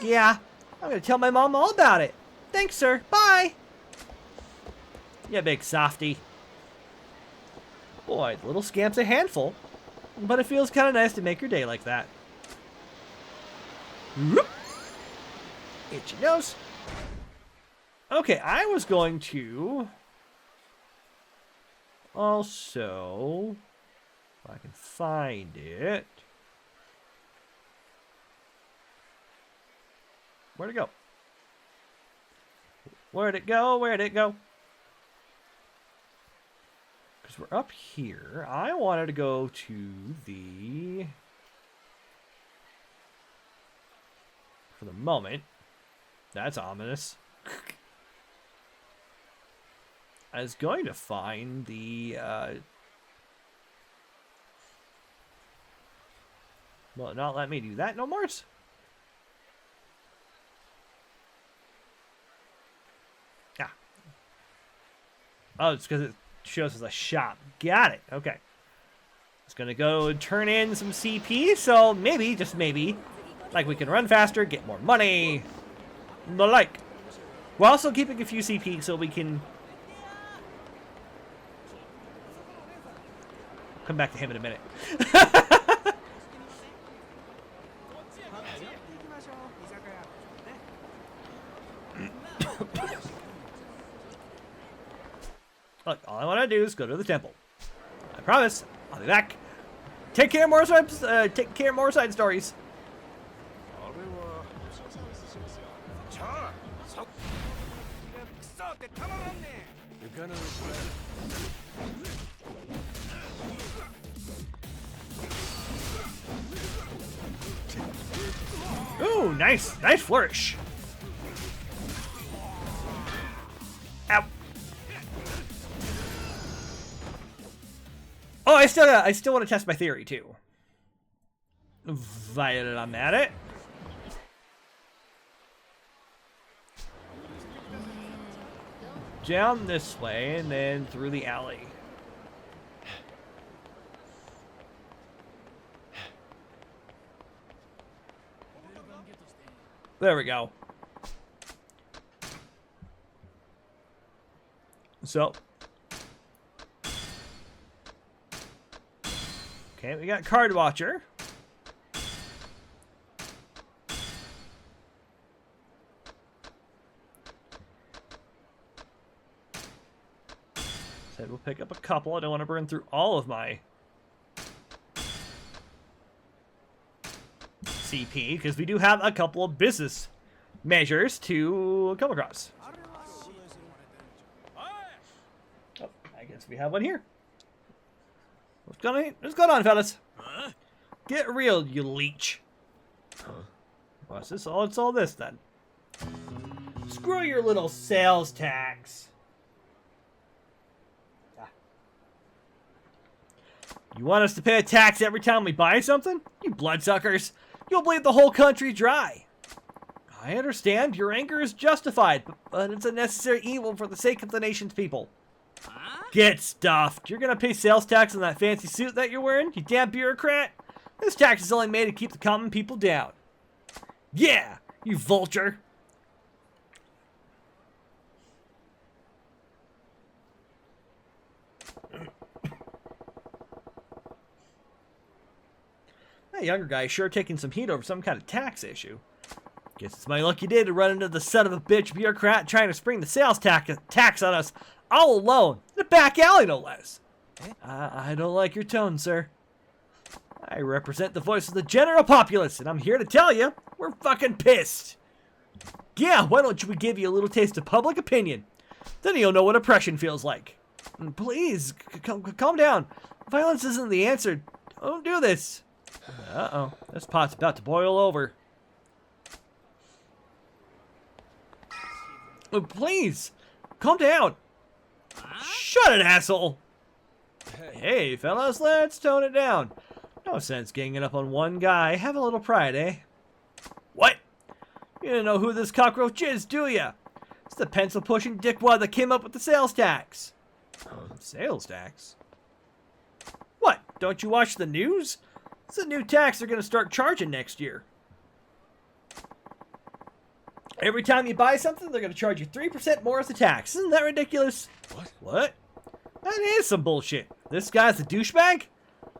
A: Yeah, I'm gonna tell my mom all about it. Thanks, sir. Bye. You big softy. Boy, the little scamp's a handful, but it feels kind of nice to make your day like that. Whoop. Itchy nose. Okay, I was going to also, if I can find it. Where'd it go? Where'd it go? Where'd it go? Because we're up here. I wanted to go to the... For the moment. That's ominous. I was going to find the... Well, not let me do that no more. Ah. Oh, it's because it shows us a shop. Got it. Okay. It's going to go and turn in some CP, so maybe, just maybe, like we can run faster, get more money, the like. We're also keeping a few CP so we can... Come back to him in a minute. Look, all I want to do is go to the temple. I promise, I'll be back. Take care of more side stories.
B: You're gonna regret it.
A: Ooh, nice flourish. Ow. Oh, I still want to test my theory too. Violet, I'm at it. Down this way and then through the alley. There we go. So. Okay, we got Card Watcher. Said we'll pick up a couple. I don't want to burn through all of my CP, because we do have a couple of business measures to come across. Oh, I guess we have one here. What's going on, fellas? Get real, you leech. What's this? It's all this then. Screw your little sales tax. You want us to pay a tax every time we buy something? You bloodsuckers. You'll bleed the whole country dry. I understand your anger is justified, but it's a necessary evil for the sake of the nation's people. Get stuffed. You're gonna pay sales tax on that fancy suit that you're wearing, you damn bureaucrat? This tax is only made to keep the common people down. Yeah, you vulture. That younger guy is sure taking some heat over some kind of tax issue. Guess it's my lucky day to run into the son of a bitch bureaucrat trying to spring the sales tax on us all alone. In a back alley, no less. I don't like your tone, sir. I represent the voice of the general populace, and I'm here to tell you, we're fucking pissed. Yeah, why don't we give you a little taste of public opinion? Then you'll know what oppression feels like. Please, calm down. Violence isn't the answer. Don't do this. Uh-oh, this pot's about to boil over. Oh, please, calm down. Shut it, asshole. Hey, fellas, let's tone it down. No sense ganging up on one guy. Have a little pride, eh? What? You don't know who this cockroach is, do ya? It's the pencil-pushing dickwad that came up with the sales tax. Sales tax? What? Don't you watch the news? It's a new tax they're going to start charging next year. Every time you buy something, they're going to charge you 3% more as a tax. Isn't that ridiculous? What? That is some bullshit. This guy's a douchebag?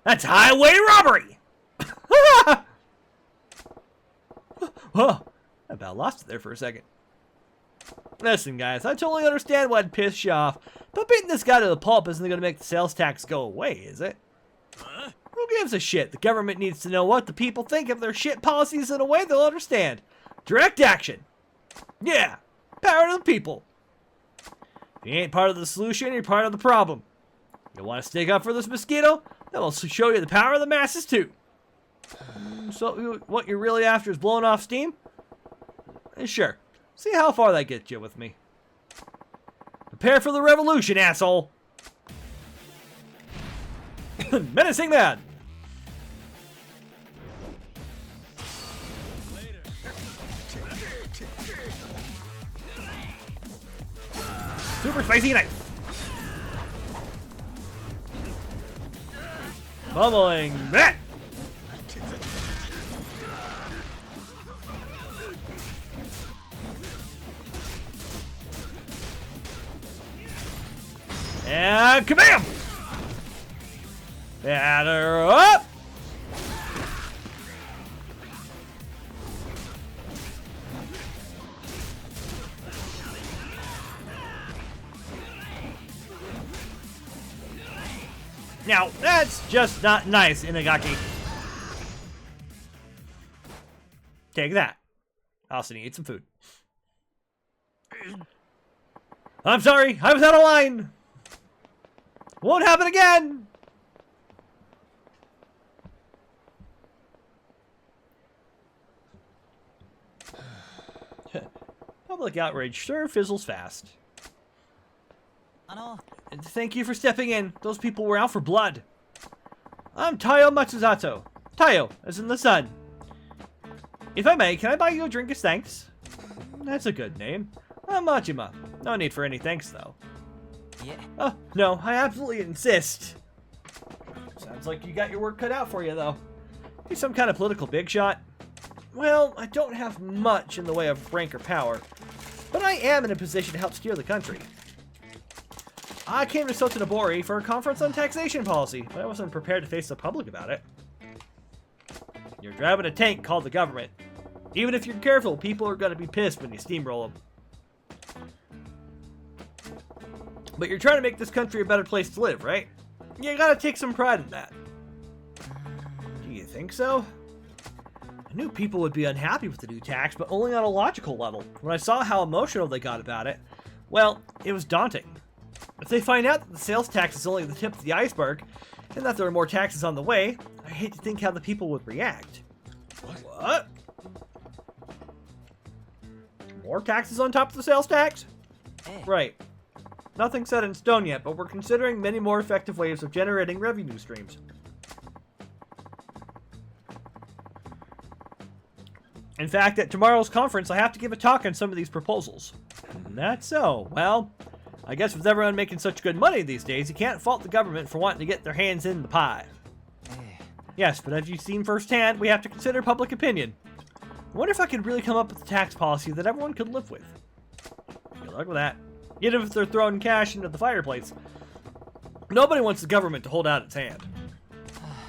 A: That's highway robbery! Whoa, I about lost it there for a second. Listen, guys, I totally understand why'd piss you off, but beating this guy to the pulp isn't going to make the sales tax go away, is it? Who gives a shit? The government needs to know what the people think of their shit policies in a way they'll understand. Direct action. Yeah, power to the people. If you ain't part of the solution, you're part of the problem. You want to stick up for this mosquito? Then we'll show you the power of the masses too. So what you're really after is blowing off steam? Sure. See how far that gets you with me. Prepare for the revolution, asshole. Menacing man. Super spicy knife. Bumbling bat. And kabam! Batter up! Now, that's just not nice, Inagaki. Take that. I also need some food. I'm sorry, I was out of line! Won't happen again! Public outrage sure fizzles fast. And thank you for stepping in. Those people were out for blood. I'm Taiyo Matsuzato. Taiyo, as in the sun. If I may, can I buy you a drink as thanks? That's a good name. Majima. No need for any thanks, though.
C: Yeah.
A: Oh, no, I absolutely insist. Sounds like you got your work cut out for you, though. You some kind of political big shot? Well, I don't have much in the way of rank or power, but I am in a position to help steer the country. I came to Sotenbori for a conference on taxation policy, but I wasn't prepared to face the public about it. You're driving a tank called the government. Even if you're careful, people are going to be pissed when you steamroll them. But you're trying to make this country a better place to live, right? You gotta take some pride in that. Do you think so? I knew people would be unhappy with the new tax, but only on a logical level. When I saw how emotional they got about it, well, it was daunting. If they find out that the sales tax is only the tip of the iceberg, and that there are more taxes on the way, I hate to think how the people would react. What? More taxes on top of the sales tax? Right. Nothing set in stone yet, but we're considering many more effective ways of generating revenue streams. In fact, at tomorrow's conference, I have to give a talk on some of these proposals. That's so. Well, I guess with everyone making such good money these days, you can't fault the government for wanting to get their hands in the pie. Yes, but as you've seen firsthand, we have to consider public opinion. I wonder if I could really come up with a tax policy that everyone could live with. Good luck with that. Even if they're throwing cash into the fireplace. Nobody wants the government to hold out its hand.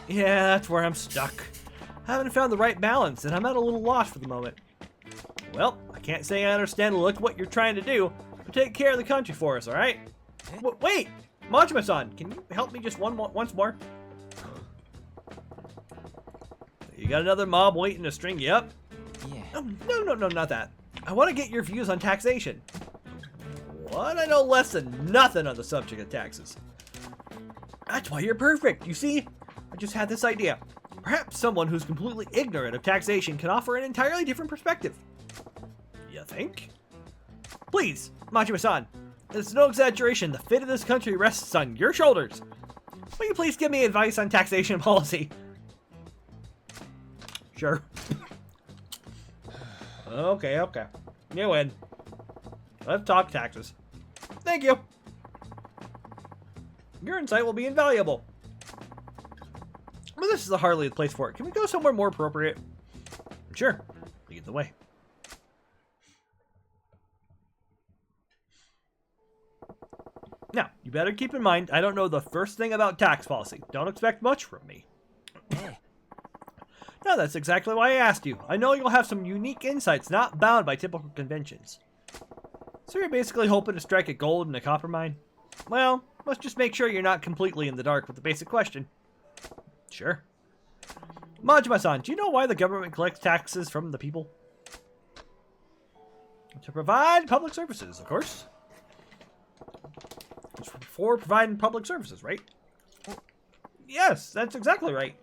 A: Yeah, that's where I'm stuck. I haven't found the right balance, and I'm at a little loss for the moment. Well, I can't say I understand what you're trying to do, but take care of the country for us, alright? Wait! Majima-san, can you help me just once more? You got another mob waiting to string you up?
C: Yeah.
A: No, not that. I want to get your views on taxation. What? I know less than nothing on the subject of taxes. That's why you're perfect. You see, I just had this idea. Perhaps someone who's completely ignorant of taxation can offer an entirely different perspective. You think? Please, Majima-san. It's no exaggeration. The fate of this country rests on your shoulders. Will you please give me advice on taxation policy? Sure. Okay. You win. Let's talk taxes. Thank you. Your insight will be invaluable. But this is hardly the place for it. Can we go somewhere more appropriate? Sure. Lead the way. Now, you better keep in mind, I don't know the first thing about tax policy. Don't expect much from me. No, that's exactly why I asked you. I know you'll have some unique insights not bound by typical conventions. So you're basically hoping to strike a gold in a copper mine? Well, let's just make sure you're not completely in the dark with the basic question. Sure. Majima-san, do you know why the government collects taxes from the people? To provide public services, of course. It's for providing public services, right? Yes, that's exactly right.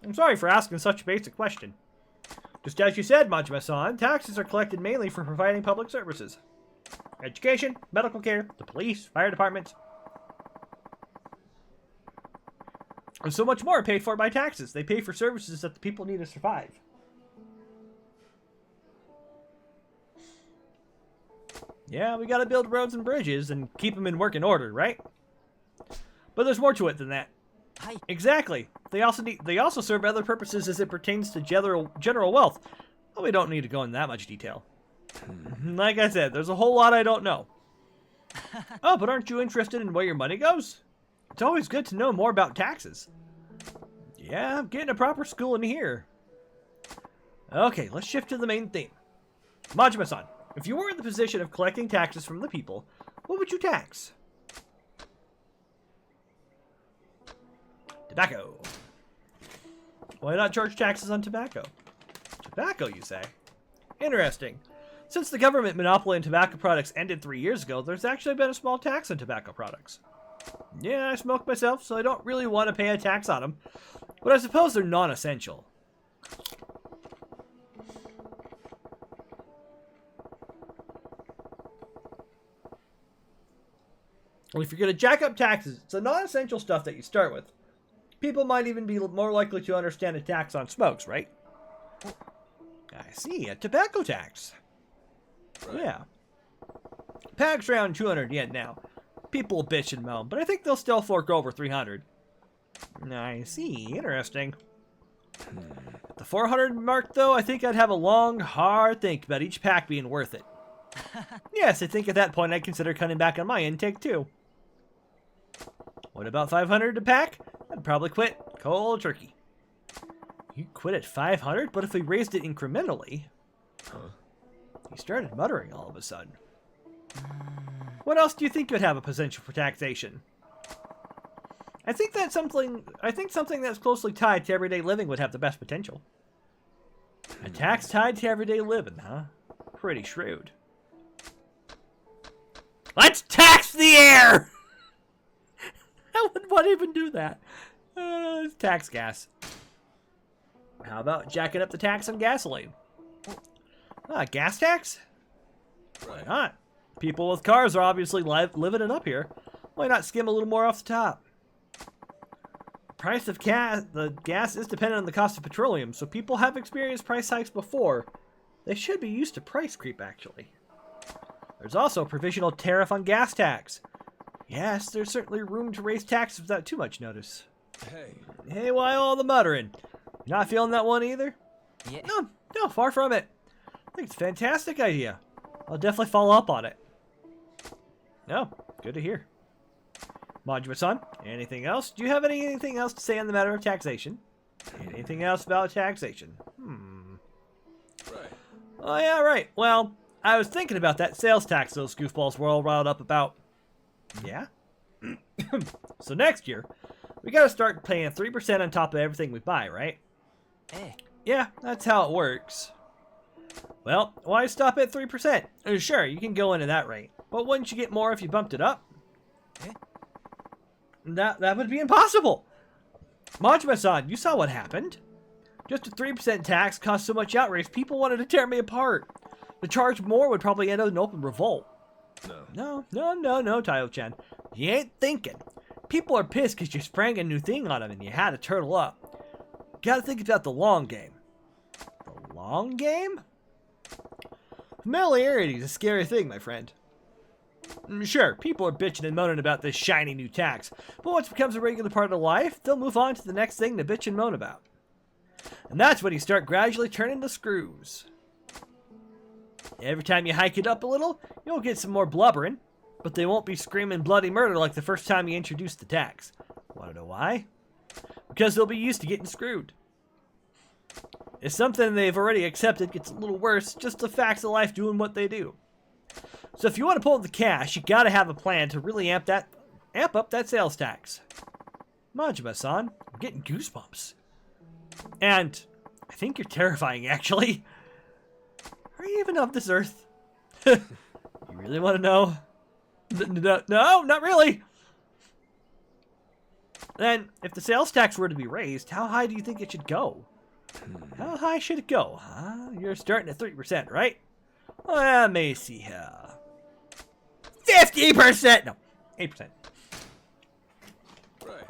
A: I'm sorry for asking such a basic question. Just as you said, Majima-san, taxes are collected mainly for providing public services. Education, medical care, the police, fire departments. And so much more are paid for by taxes. They pay for services that the people need to survive. Yeah, we gotta build roads and bridges and keep them in working order, right? But there's more to it than that.
C: Hi.
A: Exactly. They also serve other purposes as it pertains to general wealth. But we don't need to go into that much detail. Like I said, there's a whole lot I don't know. Oh, but aren't you interested in where your money goes? It's always good to know more about taxes. Yeah, I'm getting a proper school in here. Okay, let's shift to the main theme. Majima-san, if you were in the position of collecting taxes from the people, what would you tax? Tobacco. Why not charge taxes on tobacco? Tobacco, you say? Interesting. Since the government monopoly on tobacco products ended 3 years ago, there's actually been a small tax on tobacco products. Yeah, I smoke myself, so I don't really want to pay a tax on them. But I suppose they're non-essential. Well, if you're going to jack up taxes, it's the non-essential stuff that you start with. People might even be more likely to understand a tax on smokes, right? I see, a tobacco tax. Right. Yeah. Pack's around 200 yen now. People will bitch and moan, but I think they'll still fork over 300. I see, interesting. At the 400 mark, though, I think I'd have a long, hard think about each pack being worth it. Yes, I think at that point I'd consider cutting back on my intake, too. What about 500 a pack? I'd probably quit cold turkey. You quit at 500, but if we raised it incrementally... He started muttering all of a sudden. What else do you think would have a potential for taxation? I think something that's closely tied to everyday living would have the best potential. A tax tied to everyday living, huh? Pretty shrewd. Let's tax the air! I wouldn't want to even do that. It's tax gas. How about jacking up the tax on gasoline? Gas tax? Why not? People with cars are obviously living it up here. Why not skim a little more off the top? The price of the gas is dependent on the cost of petroleum, so people have experienced price hikes before. They should be used to price creep, actually. There's also a provisional tariff on gas tax. Yes, there's certainly room to raise taxes without too much notice. Hey, why all the muttering? You're not feeling that one either?
C: Yeah.
A: No, far from it. I think it's a fantastic idea. I'll definitely follow up on it. No, good to hear. Majima-san, anything else? Do you have anything else to say on the matter of taxation? Anything else about taxation? Oh, yeah, right. Well, I was thinking about that sales tax those goofballs were all riled up about. Yeah? So next year, we gotta start paying 3% on top of everything we buy, right? Yeah, that's how it works. Well, why stop at 3%? Sure, you can go into that rate. But wouldn't you get more if you bumped it up? That would be impossible. Majima-san, you saw what happened. Just a 3% tax caused so much outrage, people wanted to tear me apart. To charge more would probably end up in open revolt. No, Tayo-chan. You ain't thinking. People are pissed because you sprang a new thing on them and you had to turtle up. You gotta think about the long game. The long game? Familiarity is a scary thing, my friend. Sure, people are bitching and moaning about this shiny new tax, but once it becomes a regular part of life, they'll move on to the next thing to bitch and moan about. And that's when you start gradually turning the screws. Every time you hike it up a little, you'll get some more blubbering, but they won't be screaming bloody murder like the first time you introduced the tax. Wanna know why? Because they'll be used to getting screwed. If something they've already accepted gets a little worse, just the facts of life doing what they do. So if you want to pull up the cash, you gotta have a plan to really amp up that sales tax. Majima-san, I'm getting goosebumps. And I think you're terrifying, actually. Are you even of this earth? You really want to know? No, not really. Then, if the sales tax were to be raised, how high do you think it should go? How high should it go, huh? You're starting at 3%, right? Let me see here. 50%! No, 8%.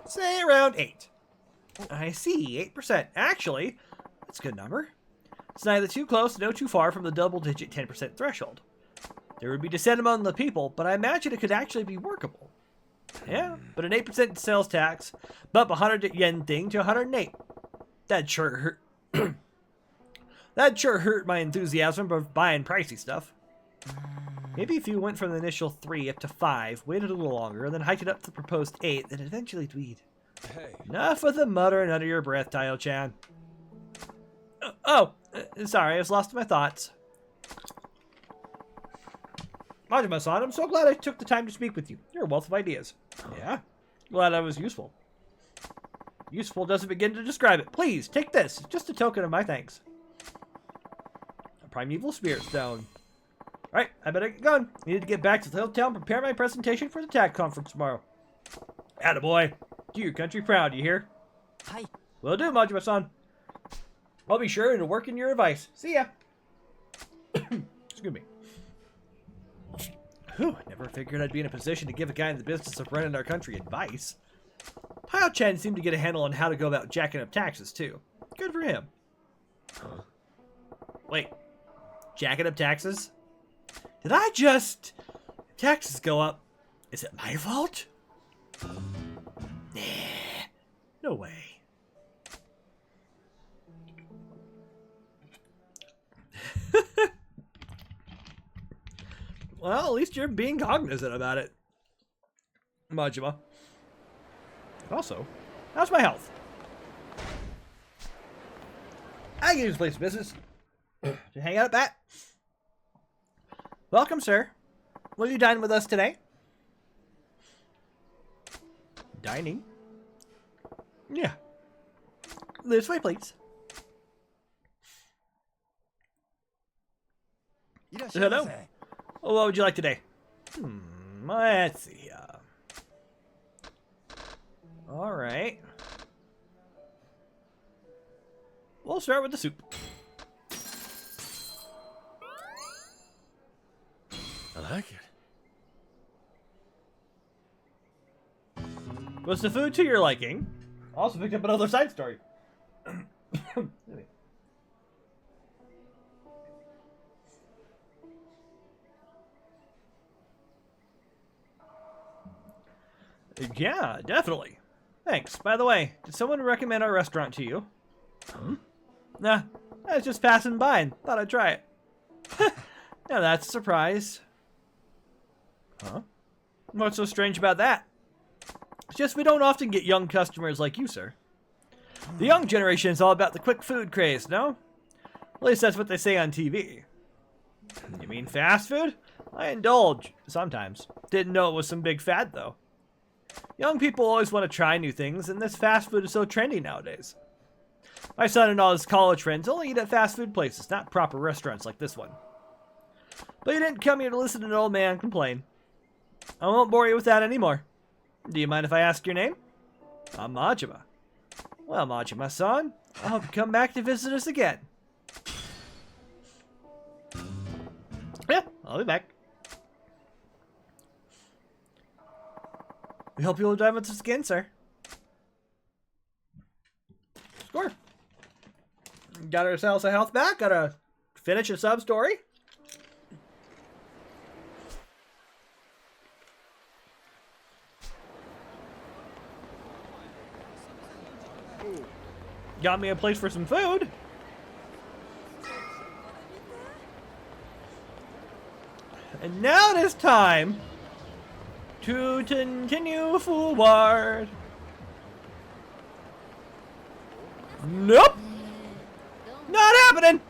A: Say around 8. I see, 8%. Actually, that's a good number. It's neither too close nor too far from the double-digit 10% threshold. There would be dissent among the people, but I imagine it could actually be workable. Yeah, but an 8% sales tax, bump 100 yen thing to 108. That'd sure hurt. That'd sure hurt my enthusiasm for buying pricey stuff. Maybe if you went from the initial 3 up to 5, waited a little longer, and then hiked it up to the proposed 8, then eventually tweed. Enough with the muttering under your breath, Tayo-chan. Sorry, I was lost in my thoughts. Majima-san, I'm so glad I took the time to speak with you. You're a wealth of ideas. Yeah? Glad I was useful. Useful doesn't begin to describe it. Please, take this. Just a token of my thanks. A primeval spirit stone. Alright, I better get going. Need to get back to the hotel and prepare my presentation for the TAG conference tomorrow. Attaboy. Do your country proud, you hear?
C: Hi.
A: Will do, Majima-san. I'll be sure to work in your advice. See ya. Excuse me. Whew, never figured I'd be in a position to give a guy in the business of running our country advice. Tayo-chan seemed to get a handle on how to go about jacking up taxes, too. Good for him. Wait. Jacking up taxes? Did I just... Taxes go up. Is it my fault? Nah. No way. Well, at least you're being cognizant about it, Majima. Also, how's my health? I can use place of business. To hang out at that. Welcome, sir. Will you dine with us today? Dining? Yeah. This way, please. Hello. What would you like today? Let's see. Alright. We'll start with the soup.
B: I like it.
A: Was the food to your liking? Also picked up another side story. Yeah, definitely. Thanks. By the way, did someone recommend our restaurant to you?
B: Huh?
A: Nah, I was just passing by and thought I'd try it. Now that's a surprise. Huh? What's so strange about that? It's just we don't often get young customers like you, sir. The young generation is all about the quick food craze, no? At least that's what they say on TV. You mean fast food? I indulge, sometimes. Didn't know it was some big fad, though. Young people always want to try new things, and this fast food is so trendy nowadays. My son and all his college friends only eat at fast food places, not proper restaurants like this one. But you didn't come here to listen to an old man complain. I won't bore you with that anymore. Do you mind if I ask your name? I'm Majima. Well, Majima-san, I hope you come back to visit us again. Yeah, I'll be back. We hope you'll dive into skin, sir. Score. Got ourselves a health back. Gotta finish a sub story. Got me a place for some food. And now it is time to continue forward. Nope. Not happening.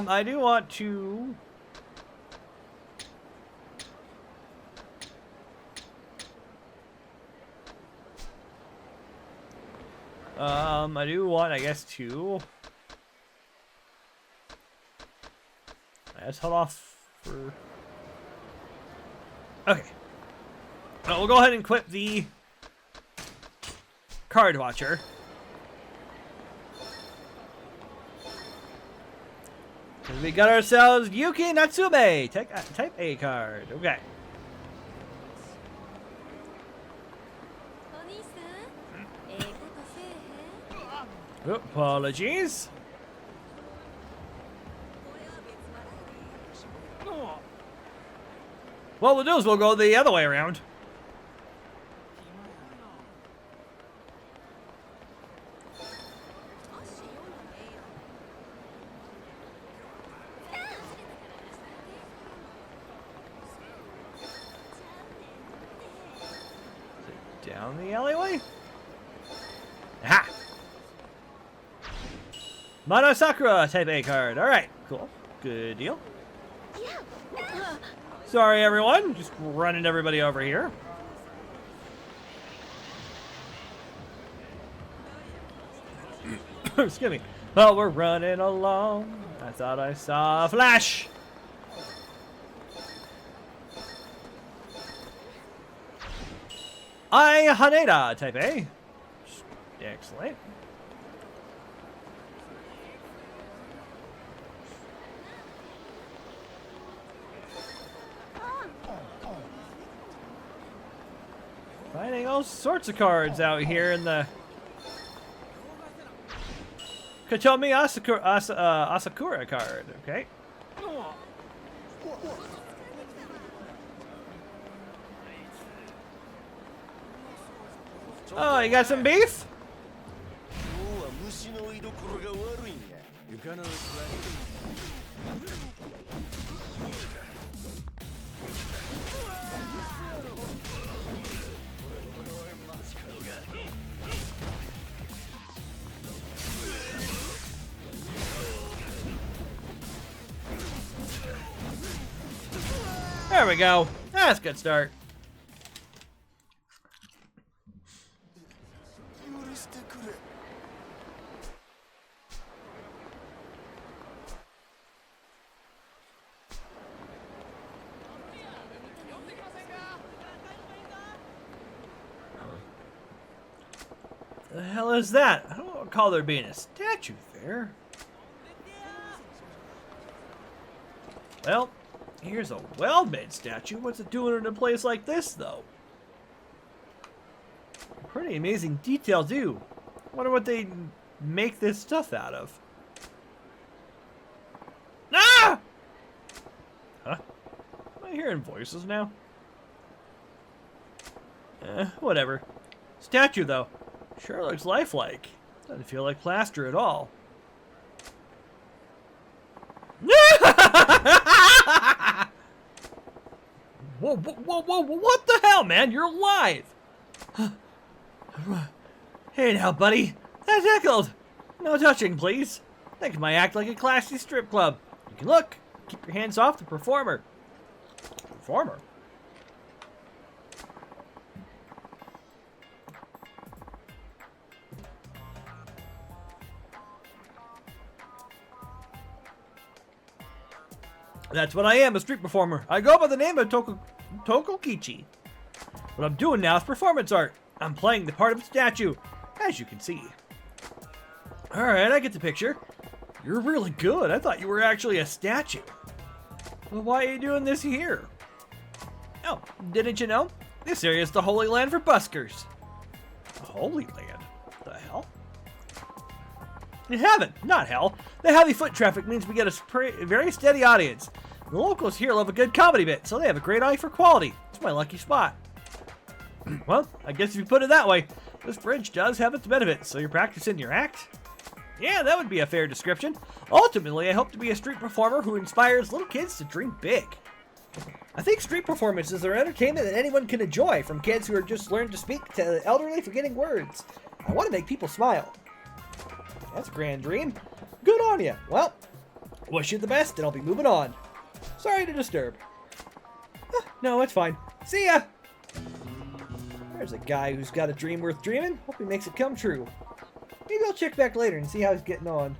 A: I do want to... I do want, I guess, to... Let's hold off for... Okay. We'll go ahead and equip the card watcher. We got ourselves Yuki Natsume, type A card. Okay. Apologies. What we'll do is we'll go the other way around. Down the alleyway? Aha! Mono Sakura, type A card. Alright, cool. Good deal. Sorry, everyone. Just running everybody over here. Excuse me. Well, we're running along. I thought I saw a flash. Haneda, type A. Excellent. Finding all sorts of cards out here in the Katomi Asakura card. Okay. Oh, you got some beef?
B: You're gonna regret it.
A: There we go. That's a good start. The hell is that? I don't recall there being a statue there. Well, here's a well-made statue. What's it doing in a place like this, though? Pretty amazing detail, too. Wonder what they make this stuff out of. Ah! Huh? Am I hearing voices now? Whatever. Statue, though. Sure looks lifelike. Doesn't feel like plaster at all. Whoa, whoa, whoa, whoa, what the hell, man? You're alive! Hey now, buddy. That's heckled. No touching, please. That might act like a classy strip club. You can look. Keep your hands off the performer. Performer? That's what I am, a street performer. I go by the name of Tokokichi. What I'm doing now is performance art. I'm playing the part of a statue, as you can see. Alright, I get the picture. You're really good. I thought you were actually a statue. Well, why are you doing this here? Oh, didn't you know? This area is the Holy Land for buskers. The Holy Land? What the hell? In heaven, not hell. The heavy foot traffic means we get a very steady audience. The locals here love a good comedy bit, so they have a great eye for quality. It's my lucky spot. Well, I guess if you put it that way, this bridge does have its benefits, so you're practicing your act? Yeah, that would be a fair description. Ultimately, I hope to be a street performer who inspires little kids to dream big. I think street performances are entertainment that anyone can enjoy, from kids who are just learning to speak to the elderly forgetting words. I want to make people smile. That's a grand dream. Good on you. Well, wish you the best, and I'll be moving on. Sorry to disturb. No, it's fine. See ya! There's a guy who's got a dream worth dreaming. Hope he makes it come true. Maybe I'll check back later and see how he's getting on.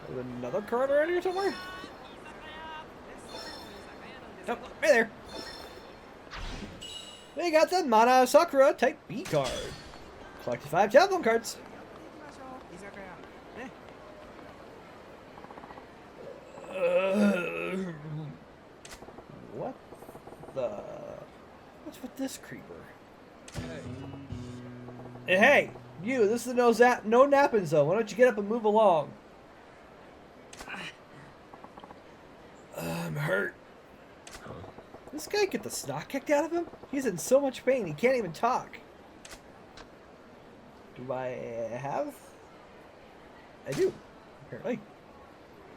A: There's another card around here somewhere? Oh, right there. We got the Mana Sakura Type B card. Collect 5 telephone cards. What the? What's with this creeper? Hey, you! This is no napping zone. Why don't you get up and move along? I'm hurt. This guy get the snot kicked out of him? He's in so much pain he can't even talk. Do I have? I do, apparently.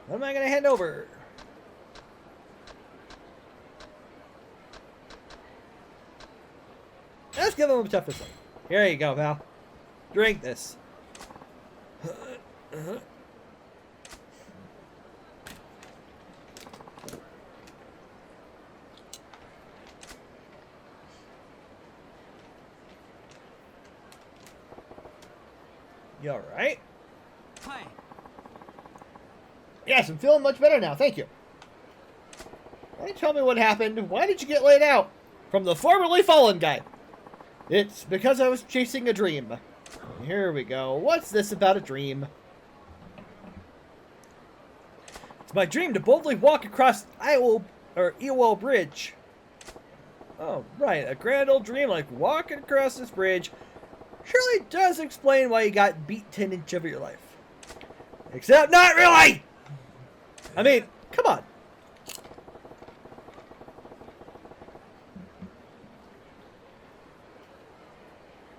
A: What am I gonna hand over? Let's give him a toughness one. Here you go, pal. Drink this. You alright?
C: Hi.
A: Yes, I'm feeling much better now, thank you. Why don't you tell me what happened? Why did you get laid out? From the formerly fallen guy. It's because I was chasing a dream. Here we go. What's this about a dream? It's my dream to boldly walk across Ewell Bridge. Oh, right. A grand old dream like walking across this bridge surely does explain why you got beat 10 inch of your life. Except not really! I mean, come on.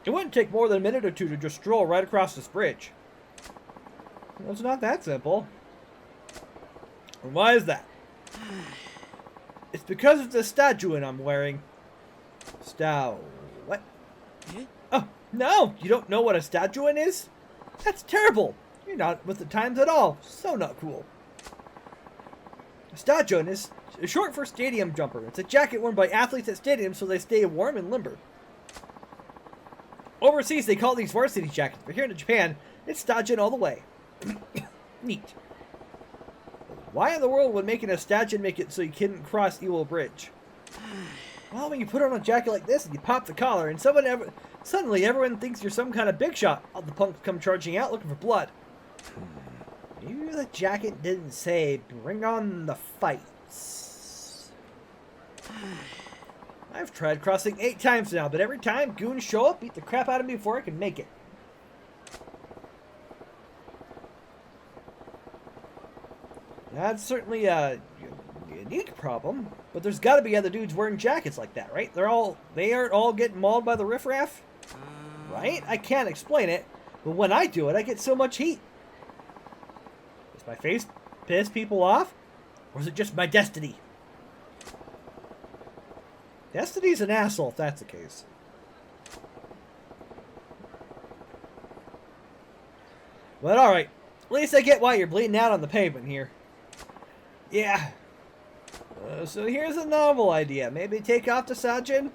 A: It wouldn't take more than a minute or two to just stroll right across this bridge. It's not that simple. And why is that? It's because of the statue I'm wearing. What? Oh, No, you don't know what a stadioin is? That's terrible. You're not with the times at all. So not cool. A stadioin is short for stadium jumper. It's a jacket worn by athletes at stadiums so they stay warm and limber. Overseas, they call these varsity jackets, but here in Japan, it's stadioin all the way. Neat. Why in the world would making a stadioin make it so you couldn't cross Ewell Bridge? Well, when you put on a jacket like this and you pop the collar, and suddenly everyone thinks you're some kind of big shot. All the punks come charging out looking for blood. Maybe the jacket didn't say, "Bring on the fights." I've tried crossing 8 times now, but every time goons show up, beat the crap out of me before I can make it. That's certainly a unique problem, but there's got to be other dudes wearing jackets like that, right? They aren't all getting mauled by the riffraff, right? I can't explain it, but when I do it, I get so much heat. Does my face piss people off, or is it just my destiny? Destiny's an asshole if that's the case. But alright, at least I get why you're bleeding out on the pavement here. Yeah. So here's a novel idea. Maybe take off the Sajin?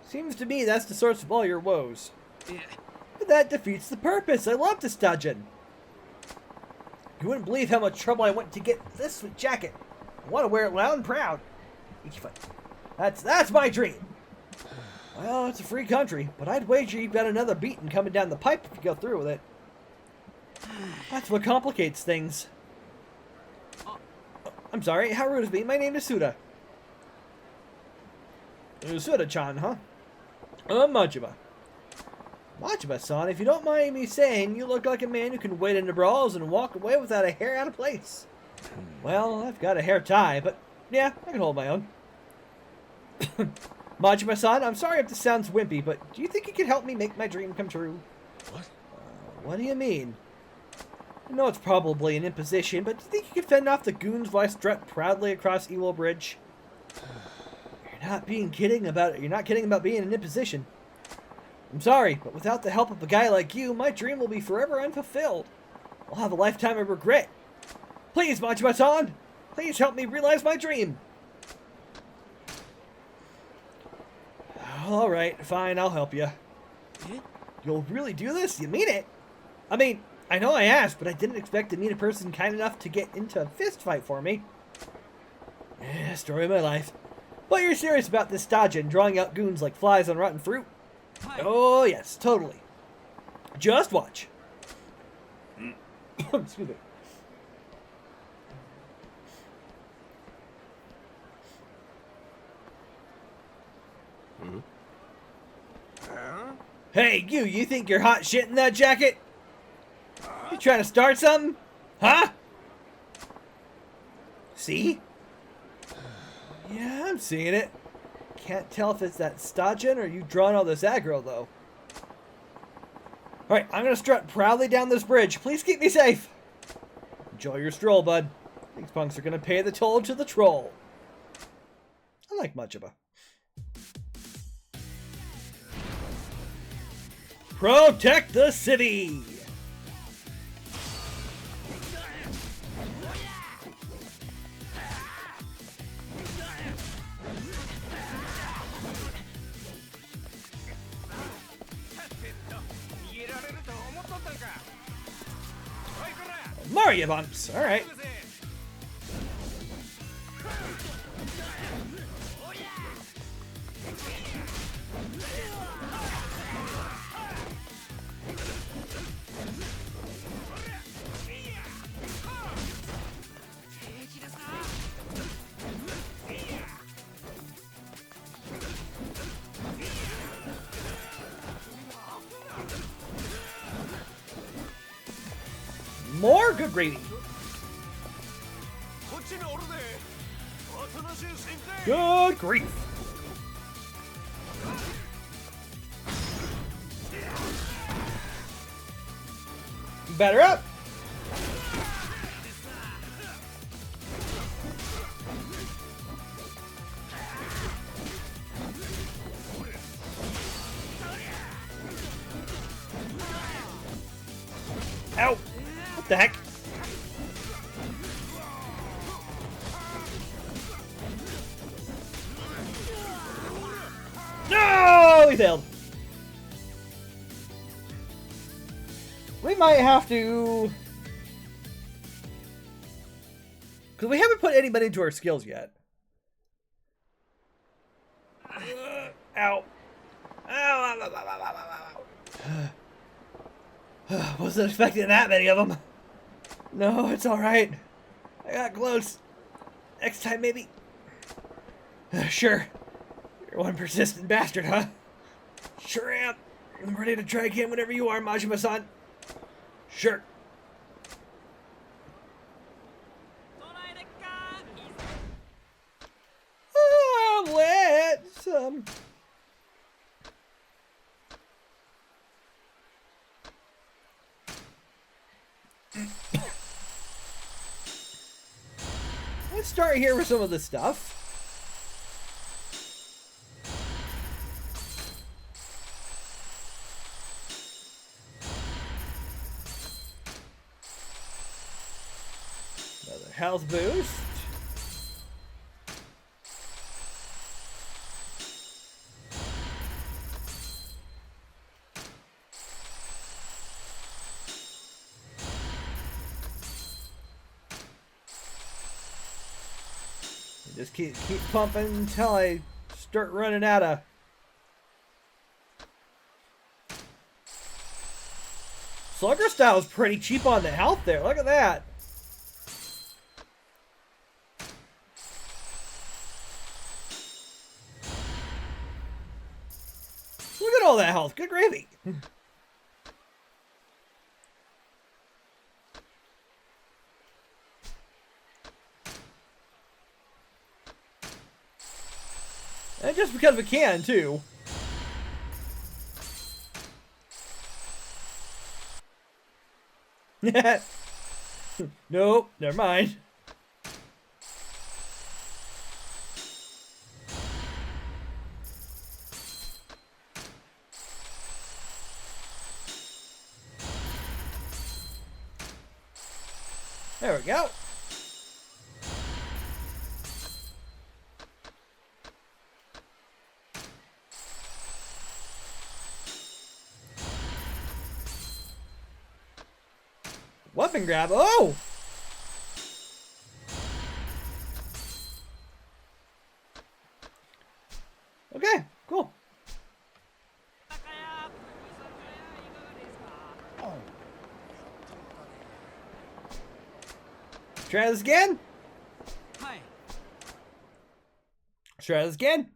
A: Seems to me that's the source of all your woes. But that defeats the purpose. I love the Sajin. You wouldn't believe how much trouble I went to get this sweet jacket. I want to wear it loud and proud. That's my dream. Well, it's a free country, but I'd wager you've got another beating coming down the pipe if you go through with it. That's what complicates things. I'm sorry, how rude of me. My name is Suda. Suda-chan, huh? Majima. Majima-san, if you don't mind me saying, you look like a man who can wade into brawls and walk away without a hair out of place. Well, I've got a hair tie, but yeah, I can hold my own. Majima-san, I'm sorry if this sounds wimpy, but do you think you could help me make my dream come true?
B: What?
A: What do you mean? I know it's probably an imposition, but do you think you could fend off the goons while I strut proudly across Ewell Bridge? You're not kidding about being an imposition. I'm sorry, but without the help of a guy like you, my dream will be forever unfulfilled. I'll have a lifetime of regret. Please, Majima-san, please help me realize my dream. Alright, fine, I'll help you. You'll really do this? You mean it? I mean, I know I asked, but I didn't expect to meet a person kind enough to get into a fist fight for me. Yeah, story of my life. But you're serious about this Stajin drawing out goons like flies on rotten fruit? Oh, yes, totally. Just watch. Excuse me. Hey, you think you're hot shit in that jacket? You trying to start something? Huh? See? Yeah, I'm seeing it. Can't tell if it's that Stajin or you drawing all this aggro, though. Alright, I'm gonna strut proudly down this bridge. Please keep me safe. Enjoy your stroll, bud. These punks are gonna pay the toll to the troll. I like Majima. Protect the city! Mario bumps, alright. More good gravy. Good grief. Better up. Ow! What the heck? No! He failed. We might have to... Because we haven't put anybody into our skills yet. Ow. Ow. Wasn't expecting that many of them. No, it's alright. I got close. Next time, maybe. Sure. You're one persistent bastard, huh? Sure am. I'm ready to try again whenever you are, Majima-san. Sure. Let's let's start here with some of the stuff. Another health boost. Just keep pumping until I start running out of... Slugger style is pretty cheap on the health there. Look at that. Look at all that health. Good gravy. And just because we can, too. Nope, never mind. There we go. Weapon grab. Oh! Okay, cool. Try this again. Try this again.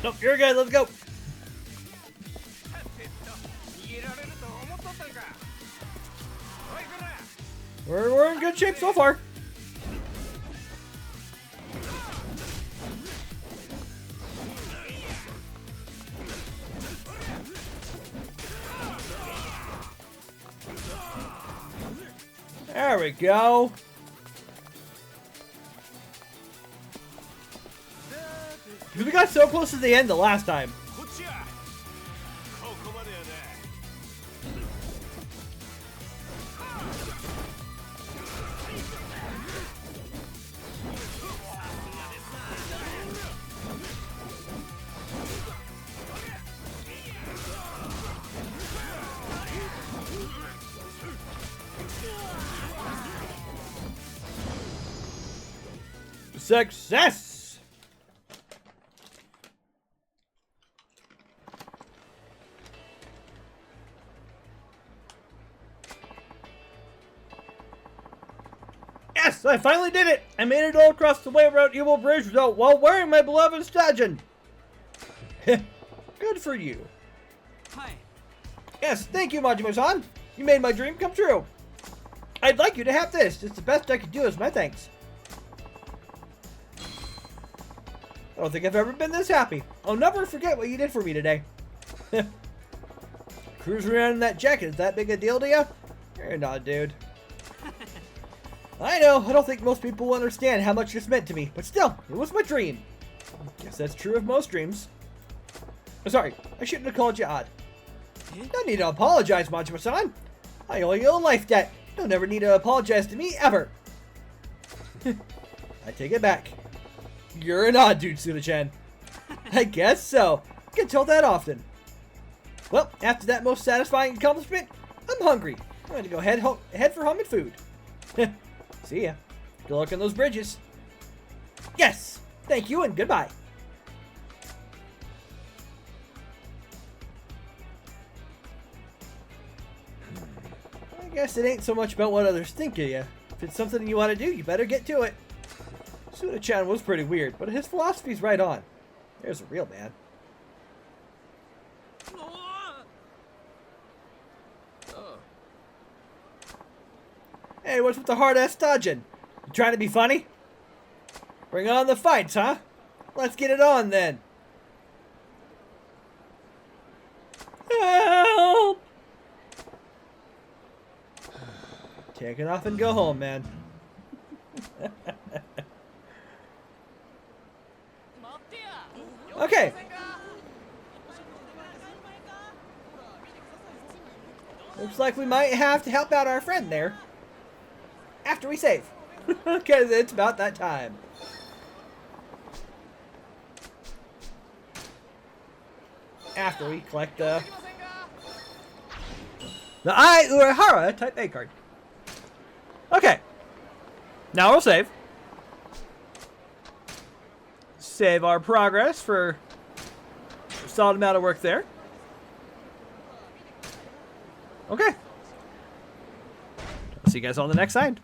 A: Nope, you're good. Let's go. We're in good shape so far. There we go. We got so close to the end the last time. Success! Yes, I finally did it! I made it all across the Way-Route Evil Bridge while wearing my beloved stallion. Good for you.
C: Hi.
A: Yes, thank you, Majima-san. You made my dream come true. I'd like you to have this. It's the best I could do as my thanks. I don't think I've ever been this happy. I'll never forget what you did for me today. Cruising around in that jacket, is that big a deal to you? You're not, dude. I know, I don't think most people will understand how much this meant to me, but still, it was my dream. Guess that's true of most dreams. Sorry, I shouldn't have called you odd. No need to apologize, Majima-san. I owe you a life debt. You'll never need to apologize to me, ever. I take it back. You're an odd dude, Suna-chan. I guess so. I get told that often. Well, after that most satisfying accomplishment, I'm hungry. I'm going to go head for home and food. See ya. Good luck on those bridges. Yes! Thank you and goodbye. I guess it ain't so much about what others think of you. If it's something you want to do, you better get to it. Suna-chan was pretty weird, but his philosophy's right on. There's a real man. Hey, what's with the hard-ass dodging? You trying to be funny? Bring on the fights, huh? Let's get it on, then. Help! Take it off and go home, man. Okay. Looks like we might have to help out our friend there. After we save. Because it's about that time. After we collect the Ai Urahara type A card. Okay. Now we'll save. Save our progress for a solid amount of work there. Okay. I'll see you guys on the next side.